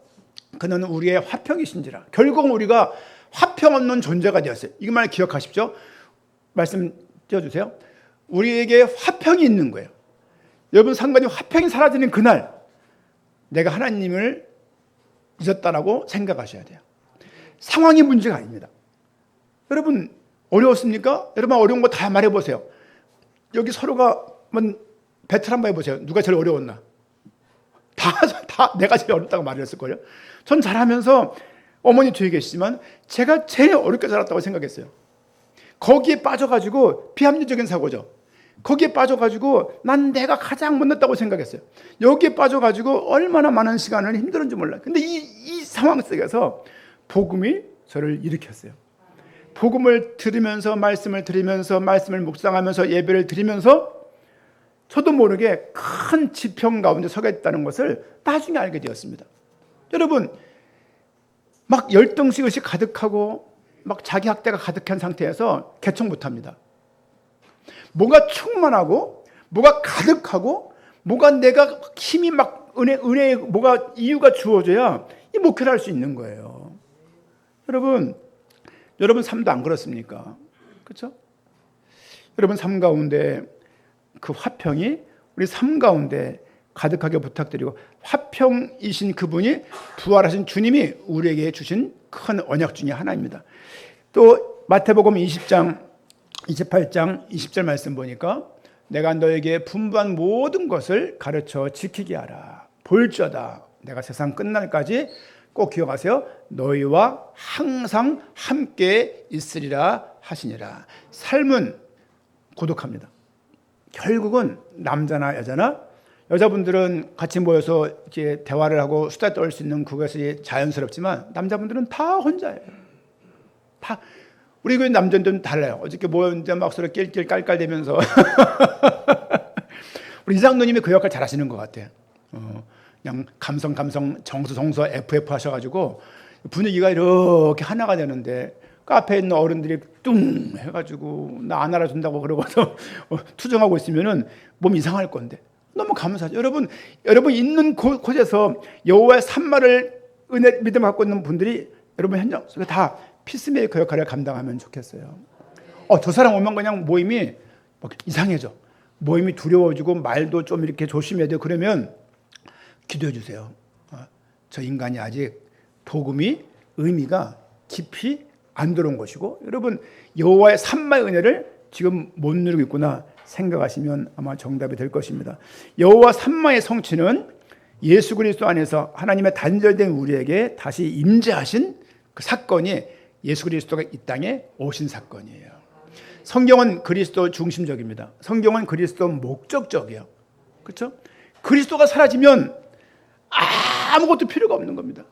그는 우리의 화평이신지라. 결국 우리가 화평 없는 존재가 되었어요. 이것만 기억하십시오. 말씀 띄워주세요. 우리에게 화평이 있는 거예요. 여러분 상관이 화평이 사라지는 그날 내가 하나님을 잊었다라고 생각하셔야 돼요. 상황이 문제가 아닙니다. 여러분 어려웠습니까? 여러분 어려운 거 다 말해보세요. 여기 서로가 배틀 한번 해보세요. 누가 제일 어려웠나? 다 내가 제일 어렵다고 말을 했을걸요. 전 잘하면서 어머니 뒤에 계시지만 제가 제일 어렵게 자랐다고 생각했어요. 거기에 빠져가지고 비합리적인 사고죠. 거기에 빠져가지고 난 내가 가장 못났다고 생각했어요. 여기에 빠져가지고 얼마나 많은 시간을 힘들었는지 몰라요. 근데 이 상황 속에서 복음이 저를 일으켰어요. 복음을 들으면서 말씀을 들으면서 말씀을 묵상하면서 예배를 드리면서 저도 모르게 큰 지평 가운데 서게 됐다는 것을 나중에 알게 되었습니다. 여러분 막 열등의식이 가득하고 막 자기 학대가 가득한 상태에서 개척 못합니다. 뭐가 충만하고 뭐가 가득하고 뭐가 내가 힘이 막 은혜 뭐가 이유가 주어져야 이 목회를 할 수 있는 거예요. 여러분 삶도 안 그렇습니까? 그렇죠? 여러분 삶 가운데 그 화평이 우리 삶 가운데 가득하게 부탁드리고 화평이신 그분이 부활하신 주님이 우리에게 주신 큰 언약 중에 하나입니다. 또 마태복음 20장 28장 20절 말씀 보니까 내가 너에게 분부한 모든 것을 가르쳐 지키게 하라. 볼지어다 내가 세상 끝날까지 꼭 기억하세요. 너희와 항상 함께 있으리라 하시니라. 삶은 고독합니다. 결국은 남자나 여자나, 여자분들은 같이 모여서 이렇게 대화를 하고 수다 떨 수 있는 그것이 자연스럽지만 남자분들은 다 혼자예요. 다. 우리 그 남자들은 달라요. 어저께 모였는데 막 서로 낄낄 깔깔대면서 우리 이장로님이 그 역할 잘하시는 것 같아요. 그냥 감성 정서 FF 하셔가지고 분위기가 이렇게 하나가 되는데, 카페에 있는 어른들이 뚱 해가지고 나 안 알아준다고 그러고서 투정하고 있으면은 몸 이상할 건데 너무 감사하죠. 여러분 있는 곳에서 여호와의 산마를 은혜 믿음 갖고 있는 분들이 여러분 현장 속에 다 피스메이커 역할을 감당하면 좋겠어요. 저 사람 오면 그냥 모임이 막 이상해져. 모임이 두려워지고 말도 좀 이렇게 조심해야 돼요. 그러면 기도해 주세요. 저 인간이 아직 복음이 의미가 깊이 안 들어온 것이고, 여러분 여호와의 산마의 은혜를 지금 못 누리고 있구나 생각하시면 아마 정답이 될 것입니다. 여호와 산마의 성취는 예수 그리스도 안에서 하나님의 단절된 우리에게 다시 임재하신 그 사건이 예수 그리스도가 이 땅에 오신 사건이에요. 성경은 그리스도 중심적입니다. 성경은 그리스도 목적적이에요. 그렇죠? 그리스도가 사라지면 아무것도 필요가 없는 겁니다.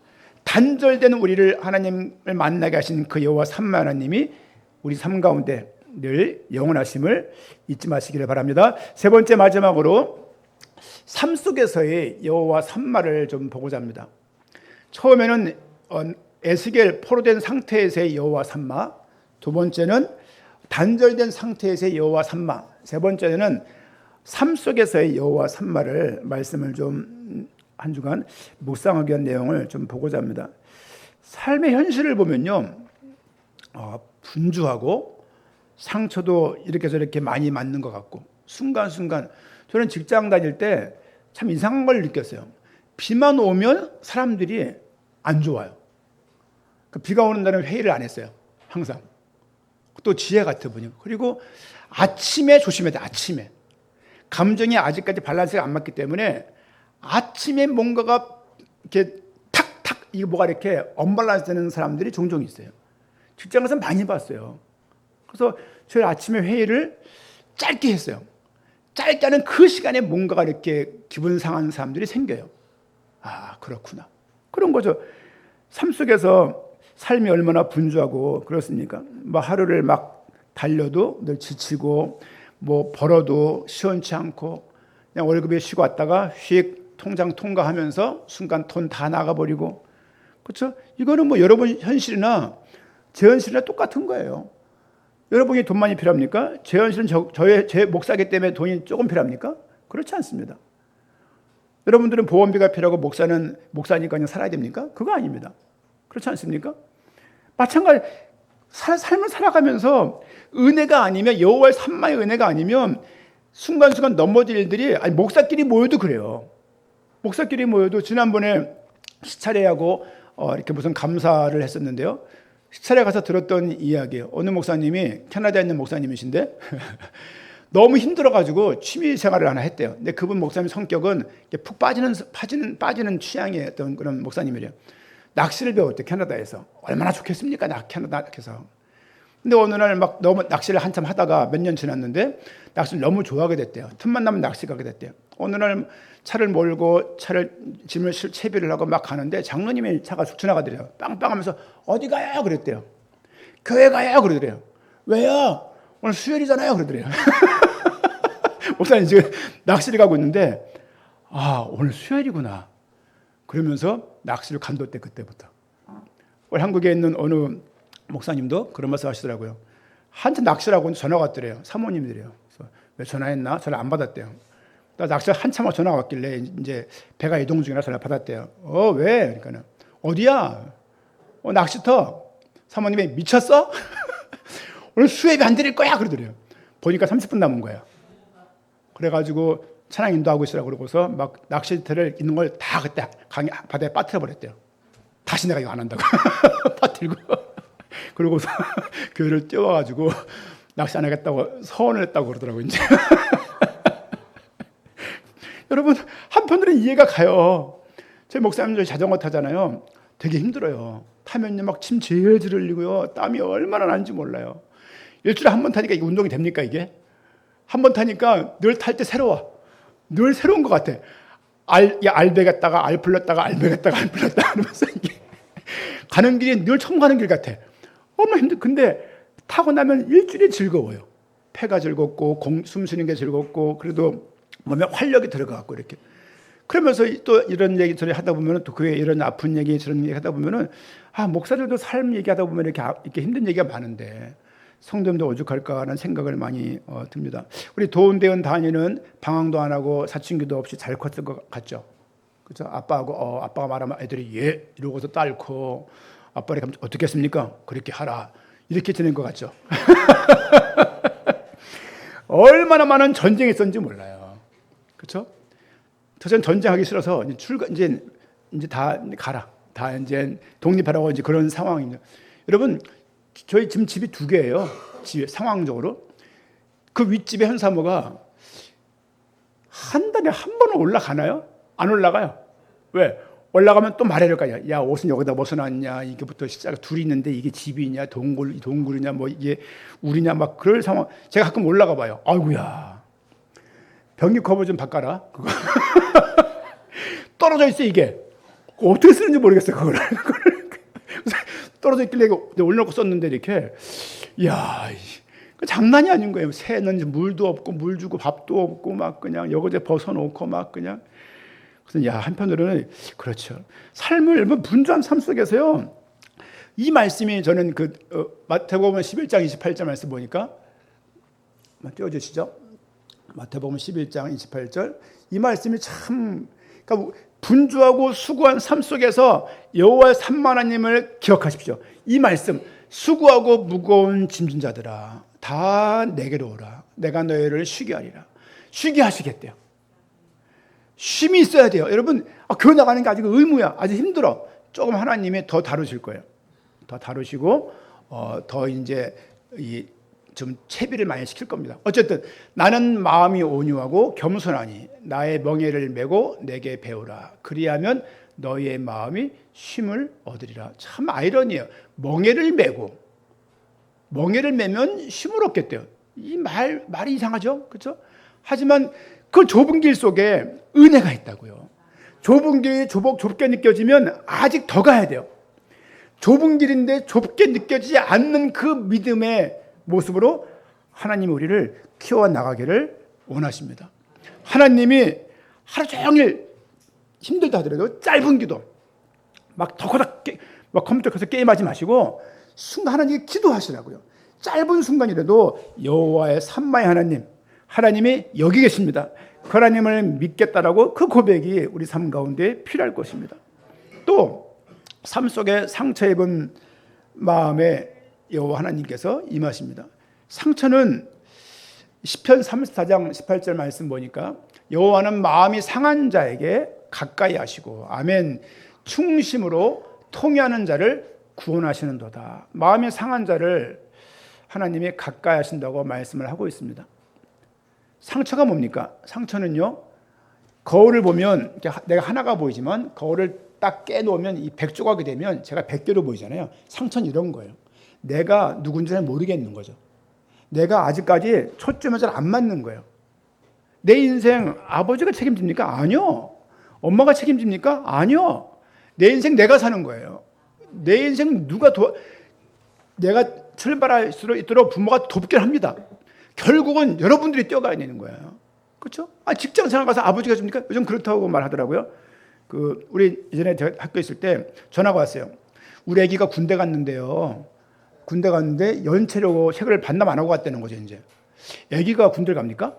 단절된 우리를 하나님을 만나게 하신 그 여호와 산마 하나님이 우리 삶 가운데 늘 영원하심을 잊지 마시기를 바랍니다. 세 번째 마지막으로 삶 속에서의 여호와 산마를 좀 보고자 합니다. 처음에는 에스겔 포로된 상태에서의 여호와 산마, 두 번째는 단절된 상태에서의 여호와 산마, 세 번째는 삶 속에서의 여호와 산마를 말씀을 좀 한 주간 묵상하기 위한 내용을 좀 보고자 합니다. 삶의 현실을 보면요, 분주하고 상처도 이렇게 저렇게 많이 맞는 것 같고, 순간순간 저는 직장 다닐 때 참 이상한 걸 느꼈어요. 비만 오면 사람들이 안 좋아요. 비가 오는 날은 회의를 안 했어요. 항상. 또 지혜 같은 분이고. 그리고 아침에 조심해야 돼. 아침에. 감정이 아직까지 밸런스가 안 맞기 때문에 아침에 뭔가가 이렇게 탁탁 이거 뭐가 이렇게 언밸런스 되는 사람들이 종종 있어요. 직장에서 많이 봤어요. 그래서 저희 아침에 회의를 짧게 했어요. 짧게 하는 그 시간에 뭔가가 이렇게 기분 상한 사람들이 생겨요. 그렇구나. 그런 거죠. 삶 속에서 삶이 얼마나 분주하고 그렇습니까? 뭐 하루를 막 달려도 늘 지치고, 뭐 벌어도 시원치 않고, 그냥 월급에 쉬고 왔다가 휙 통장 통과하면서 순간 돈 다 나가버리고, 그렇죠? 이거는 뭐 여러분 현실이나 제 현실이나 똑같은 거예요. 여러분이 돈 많이 필요합니까? 제 현실은 제 목사기 때문에 돈이 조금 필요합니까? 그렇지 않습니다. 여러분들은 보험비가 필요하고 목사는 목사니까 그냥 살아야 됩니까? 그거 아닙니다. 그렇지 않습니까? 마찬가지, 삶을 살아가면서 은혜가 아니면, 여호와의 산마의 은혜가 아니면 순간순간 넘어질 일들이, 목사끼리 모여도 그래요. 목사끼리 모여도 지난번에 시차례하고 이렇게 무슨 감사를 했었는데요. 시차례 가서 들었던 이야기예요. 어느 목사님이 캐나다에 있는 목사님이신데 너무 힘들어가지고 취미 생활을 하나 했대요. 근데 그분 목사님 성격은 푹 빠지는 취향의 어떤 그런 목사님이래요. 낚시를 배웠대, 캐나다에서. 얼마나 좋겠습니까? 캐나다에서. 근데 어느 날 막 너무 낚시를 한참 하다가 몇 년 지났는데 낚시를 너무 좋아하게 됐대요. 틈만 나면 낚시 가게 됐대요. 어느 날 차를 몰고 짐을 채비를 하고 막 가는데 장로님의 차가 쭉 지나가더래요. 빵빵하면서 어디 가요? 그랬대요. 교회 가요? 그러더래요. 왜요? 오늘 수요일이잖아요. 그러더래요. 목사님 지금 낚시를 가고 있는데 오늘 수요일이구나. 그러면서 낚시를 간뒀대, 그때부터. 우리 한국에 있는 어느 목사님도 그런 말씀 하시더라고요. 한참 낚시라고 전화가 왔더래요. 사모님들이요. 그래서 왜 전화했나? 전화 안 받았대요. 나 낚시 한참 전화가 왔길래 이제 배가 이동 중이라 전화 받았대요. 왜? 그러니까는 어디야? 낚시터. 사모님이 미쳤어? 오늘 수혜비 안 드릴 거야 그러더래요. 보니까 30분 남은 거야. 그래가지고 차량 인도하고 있으라고 그러고서 막 낚시터를 있는 걸 다 그때 바다에 빠뜨려 버렸대요. 다시 내가 이거 안 한다고 빠뜨리고. 그러고서 교회를 띄워가지고 낚시 안 하겠다고 서원을 했다고 그러더라고요. 이제 여러분, 한편으로는 이해가 가요. 제 목사님들 자전거 타잖아요. 되게 힘들어요. 타면요 막 침 질질 흘리고요. 땀이 얼마나 나는지 몰라요. 일주일에 한 번 타니까 이게 운동이 됩니까 이게? 한 번 타니까 늘 탈 때 새로워. 늘 새로운 것 같아. 알 베겠다가 알 풀렸다가 알 베겠다가 알 풀렸다가 하면서 이게 가는 길이 늘 처음 가는 길 같아. 얼마나 힘들. 근데 타고 나면 일주일이 즐거워요. 폐가 즐겁고 숨 쉬는 게 즐겁고 그래도 몸에 활력이 들어가고 이렇게. 그러면서 또 이런 얘기 저리 하다 보면은 또 그게 이런 아픈 얘기 저런 얘기 하다 보면은 목사들도 삶 얘기하다 보면 이렇게 힘든 얘기가 많은데 성도님도 오죽할까 하는 생각을 많이 듭니다. 우리 도운대원 다니는 방황도 안 하고 사춘기도 없이 잘 컸을 것 같죠. 그렇죠? 아빠가 말하면 애들이 예 이러고서 딸 커. 아빠를 어떻게 했습니까? 그렇게 하라. 이렇게 지낸 것 같죠. 얼마나 많은 전쟁이 있었는지 몰라요. 그렇죠? 저는 전쟁하기 싫어서 이제 다 가라. 다 이제 독립하라고 이제 그런 상황입니다. 여러분, 저희 지금 집이 2개예요. 집이 상황적으로. 그 윗집의 현사모가 한 달에 한 번은 올라가나요? 안 올라가요. 왜? 올라가면 또 말해야 될 거 아니야. 야, 옷은 여기다 벗어놨냐? 이게부터 시작 둘이 있는데 이게 집이냐? 동굴이냐? 뭐 이게 우리냐? 막 그럴 상황. 제가 가끔 올라가 봐요. 아이고야. 변기 커버 좀 바꿔라. 그거. 떨어져 있어 이게. 어떻게 쓰는지 모르겠어요. 그걸. 떨어져 있길래 올려놓고 썼는데 이렇게. 이야. 장난이 아닌 거예요. 새는 물도 없고 물 주고 밥도 없고 막 그냥 여기저기 벗어놓고 막 그냥. 그래서 한편으로는 그렇죠. 삶을 분주한 삶 속에서요. 이 말씀이 저는 마태복음 11장 28절 말씀 보니까 띄워주시죠. 마태복음 11장 28절 이 말씀이 참 그러니까 분주하고 수고한 삶 속에서 여호와의 산만하님을 기억하십시오. 이 말씀 수고하고 무거운 짐진 자들아 다 내게로 오라. 내가 너희를 쉬게 하리라. 쉬게 하시겠대요. 쉼이 있어야 돼요. 여러분 교회 나가는 게 아직 의무야. 아직 힘들어. 조금 하나님이 더 다루실 거예요. 더 다루시고 더 이제 좀 채비를 많이 시킬 겁니다. 어쨌든 나는 마음이 온유하고 겸손하니 나의 멍에를 메고 내게 배우라. 그리하면 너희의 마음이 쉼을 얻으리라. 참 아이러니해요. 멍에를 메면 쉼을 얻겠대요. 이 말이 이상하죠, 그렇죠? 하지만 그 좁은 길 속에 은혜가 있다고요. 좁은 길이 좁게 느껴지면 아직 더 가야 돼요. 좁은 길인데 좁게 느껴지지 않는 그 믿음의 모습으로 하나님이 우리를 키워 나가기를 원하십니다. 하나님이 하루 종일 힘들다 하더라도 짧은 기도 막 덕호덕 막 컴퓨터 켜서 게임하지 마시고 순간 하나님께 기도하시라고요. 짧은 순간이라도 여호와의 산마의 하나님이 여기 계십니다. 그 하나님을 믿겠다라고 그 고백이 우리 삶 가운데 필요할 것입니다. 또 삶 속에 상처 입은 마음에 여호와 하나님께서 임하십니다. 상처는 시편 34장 18절 말씀 보니까 여호와는 마음이 상한 자에게 가까이 하시고 아멘 충심으로 통회하는 자를 구원하시는도다. 마음이 상한 자를 하나님이 가까이 하신다고 말씀을 하고 있습니다. 상처가 뭡니까? 상처는요, 거울을 보면 내가 하나가 보이지만 거울을 딱 깨놓으면 이 100조각이 되면 제가 100개로 보이잖아요. 상처는 이런 거예요. 내가 누군지는 모르겠는 거죠. 내가 아직까지 초점이 잘 안 맞는 거예요. 내 인생 아버지가 책임집니까? 아니요. 엄마가 책임집니까? 아니요. 내 인생 내가 사는 거예요. 내 인생 내가 출발할 수 있도록 부모가 돕긴 합니다. 결국은 여러분들이 뛰어가야 되는 거예요. 그렇죠? 직장 생활 가서 아버지가 줍니까? 요즘 그렇다고 말하더라고요. 우리 예전에 학교에 있을 때 전화가 왔어요. 우리 아기가 군대 갔는데요. 군대 갔는데 연체려고 책을 반납 안 하고 갔다는 거죠, 이제. 아기가 군대를 갑니까?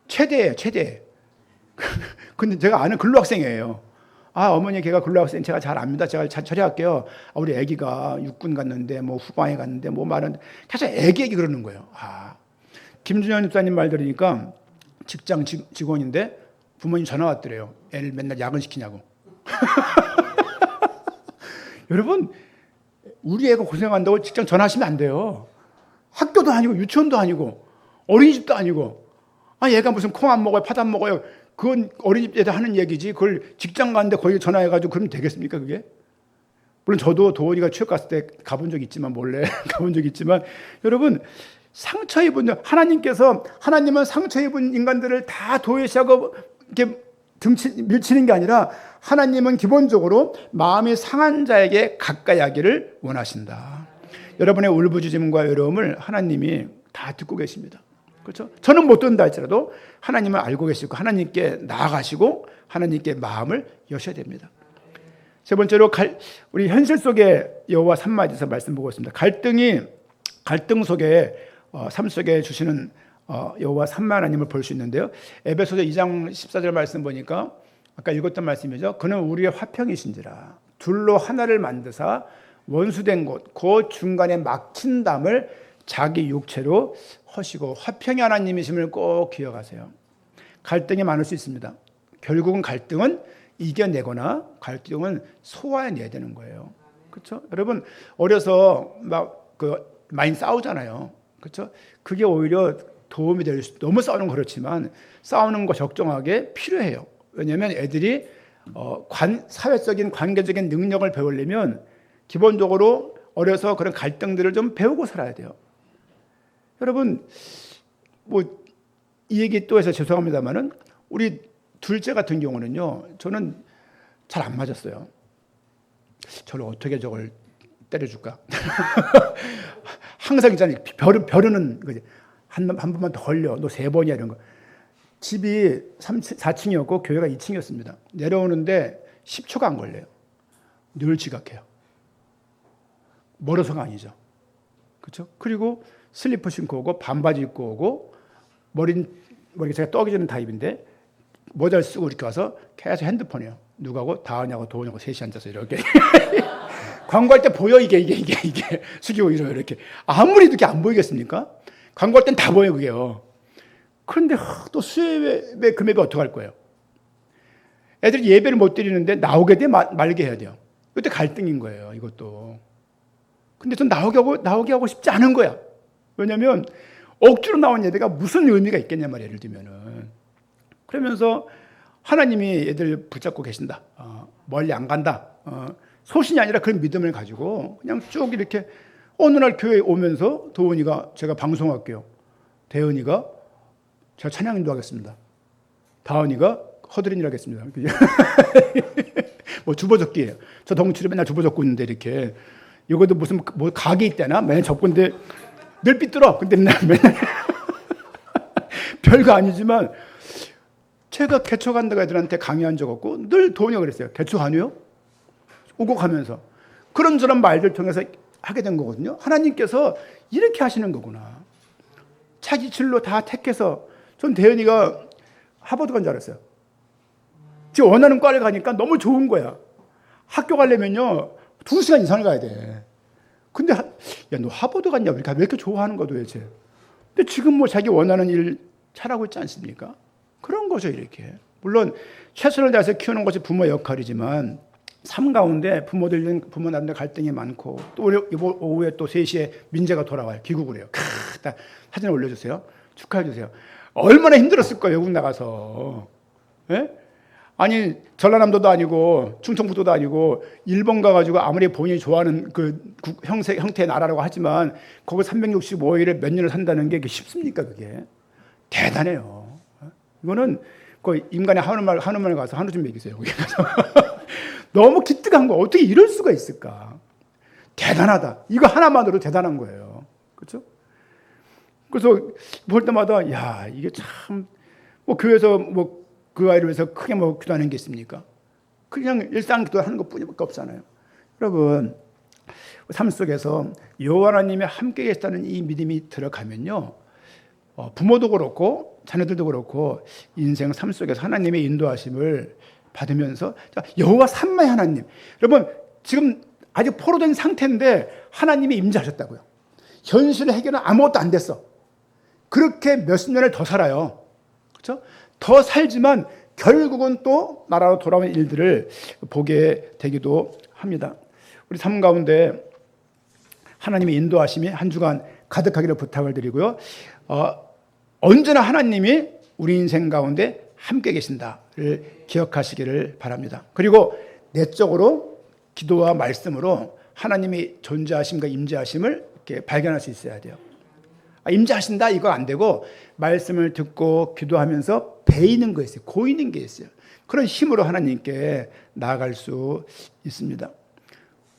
최대예요, 최대. 근데 제가 아는 근로학생이에요. 어머니 걔가 근로학생 제가 잘 압니다. 제가 잘 처리할게요. 우리 아기가 육군 갔는데 뭐 후방에 갔는데 뭐 말하는데 계속 아기 그러는 거예요. 김준현 집사님 말 들으니까 직장 직원인데 부모님 전화 왔더래요. 애를 맨날 야근시키냐고. 여러분 우리 애가 고생한다고 직장 전화하시면 안 돼요. 학교도 아니고 유치원도 아니고 어린이집도 아니고 얘가 무슨 콩 안 먹어요, 팥 안 먹어요. 그건 어린이집에서 하는 얘기지. 그걸 직장 가는데 거기 전화해가지고 그러면 되겠습니까, 그게? 물론 저도 도원이가 취업 갔을 때 가본 적이 있지만, 몰래 가본 적이 있지만, 여러분, 상처 입은, 하나님은 상처 입은 인간들을 다 도외시하고 이렇게 밀치는 게 아니라, 하나님은 기본적으로 마음이 상한 자에게 가까이 하기를 원하신다. 여러분의 울부짖음과 외로움을 하나님이 다 듣고 계십니다. 그렇죠? 저는 못 듣는다 할지라도 하나님은 알고 계시고 하나님께 나아가시고 하나님께 마음을 여셔야 됩니다. 세 번째로 우리 현실 속에 여호와 산마에서 말씀 보고 있습니다. 갈등 속에 삶 속에 주시는 여호와 산마 하나님을 볼 수 있는데요. 에베소서 2장 14절 말씀 보니까 아까 읽었던 말씀이죠. 그는 우리의 화평이신지라 둘로 하나를 만드사 원수된 곳 그 중간에 막힌 담을 자기 육체로 허시고, 화평의 하나님이심을 꼭 기억하세요. 갈등이 많을 수 있습니다. 결국은 갈등은 이겨내거나 갈등은 소화해내야 되는 거예요. 그렇죠? 여러분 어려서 많이 싸우잖아요. 그렇죠? 그게 오히려 도움이 될 수, 너무 싸우는 거 그렇지만 싸우는 거 적정하게 필요해요. 왜냐하면 애들이 사회적인 관계적인 능력을 배우려면 기본적으로 어려서 그런 갈등들을 좀 배우고 살아야 돼요. 여러분 이 얘기 또 해서 죄송합니다만은 우리 둘째 같은 경우는요, 저는 잘 안 맞았어요. 저를 어떻게 저걸 때려줄까? 항상 있잖아요. 벼르는 거지. 한 번만 더 걸려. 너 3번이야 이런 거. 집이 4층이었고 교회가 2층이었습니다. 내려오는데 10초가 안 걸려요. 늘 지각해요. 멀어서가 아니죠. 그렇죠? 그리고 슬리퍼 신고 오고 반바지 입고 오고 머리가 제가 떡이지는 타입인데 모자를 쓰고 이렇게 와서 계속 핸드폰이에요. 누구하고? 다은이하고 도은이하고 셋이 앉아서 이렇게 광고할 때 보여 이게 숙이고 이렇게 아무리 이렇게 안 보이겠습니까? 광고할 땐 다 보여 그게요. 그런데 또 수예배 금액이 어떡할 거예요? 애들이 예배를 못 드리는데 나오게 돼 말게 해야 돼요. 그때 갈등인 거예요, 이것도. 근데 전 나오게 하고 싶지 않은 거야. 왜냐하면 억지로 나온 예배가 무슨 의미가 있겠냐 말이에요, 예를 들면은. 그러면서 하나님이 애들 붙잡고 계신다. 멀리 안 간다. 소신이 아니라 그런 믿음을 가지고 그냥 쭉 이렇게 어느 날 교회에 오면서 도은이가 제가 방송할게요. 대은이가 제가 찬양 인도하겠습니다. 다은이가 허드렛일 하겠습니다. 뭐 주보적기예요. 저 덩치로 맨날 주보적고 있는데 이렇게 이것도 무슨 각이 있대나 맨날 적고인데 늘 삐뚤어. 근데 맨날 별거 아니지만 제가 개척한다고 애들한테 강의한 적 없고 늘 도은이가 그랬어요. 개척하니요? 오고 가면서 그런저런 말들 통해서 하게 된 거거든요. 하나님께서 이렇게 하시는 거구나. 자기 진로 다 택해서. 전 대현이가 하버드 간 줄 알았어요. 지금 원하는 과를 가니까 너무 좋은 거야. 학교 가려면요 2시간 이상을 가야 돼. 근데 야, 너 하버드 갔냐? 왜 이렇게 좋아하는 거야 도대체? 근데 지금 뭐 자기 원하는 일 잘하고 있지 않습니까? 그런 거죠, 이렇게. 물론 최선을 다해서 키우는 것이 부모의 역할이지만 삶 가운데 부모 나름대로 갈등이 많고 또 오후에 또 3시에 민재가 돌아와요. 귀국을 해요. 사진 올려주세요. 축하해 주세요. 얼마나 힘들었을 거예요, 외국 나가서. 예? 아니 전라남도도 아니고 충청북도도 아니고 일본 가가지고 아무리 본인이 좋아하는 그 형태의 나라라고 하지만 거기 365일을 몇 년을 산다는 게 쉽습니까? 그게 대단해요. 이거는 그 인간의 한우말 가서 한우 좀 먹이세요. 거기 가서 너무 기특한 거. 어떻게 이럴 수가 있을까? 대단하다. 이거 하나만으로 대단한 거예요. 그렇죠? 그래서 볼 때마다 야 이게 참 뭐 교회에서 뭐 그 아이를 위해서 크게 뭐 기도하는 게 있습니까? 그냥 일상 기도하는 것뿐이밖에 없잖아요. 여러분 삶 속에서 여호와 하나님이 함께 계시다는 이 믿음이 들어가면요, 부모도 그렇고 자녀들도 그렇고 인생 삶 속에서 하나님의 인도하심을 받으면서 여호와 산마의 하나님, 여러분 지금 아직 포로된 상태인데 하나님이 임재하셨다고요. 현실 해결은 아무것도 안 됐어. 그렇게 몇십 년을 더 살아요. 그렇죠? 더 살지만 결국은 또 나라로 돌아오는 일들을 보게 되기도 합니다. 우리 삶 가운데 하나님의 인도하심이 한 주간 가득하기를 부탁을 드리고요. 언제나 하나님이 우리 인생 가운데 함께 계신다를 기억하시기를 바랍니다. 그리고 내적으로 기도와 말씀으로 하나님이 존재하심과 임재하심을 이렇게 발견할 수 있어야 돼요. 임재하신다 이거 안 되고 말씀을 듣고 기도하면서 배이는 거 있어요. 고이는 게 있어요. 그런 힘으로 하나님께 나아갈 수 있습니다.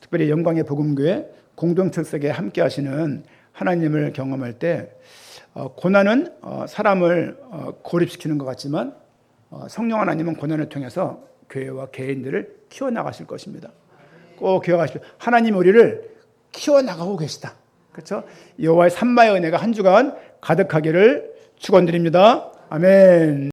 특별히 영광의 복음교회 공동체 속에 함께 하시는 하나님을 경험할 때 고난은 사람을 고립시키는 것 같지만 성령 하나님은 고난을 통해서 교회와 개인들을 키워나가실 것입니다. 꼭 기억하십시오. 하나님 우리를 키워나가고 계시다. 그렇죠? 여호와의 산마의 은혜가 한 주간 가득하기를 축원드립니다. 아멘.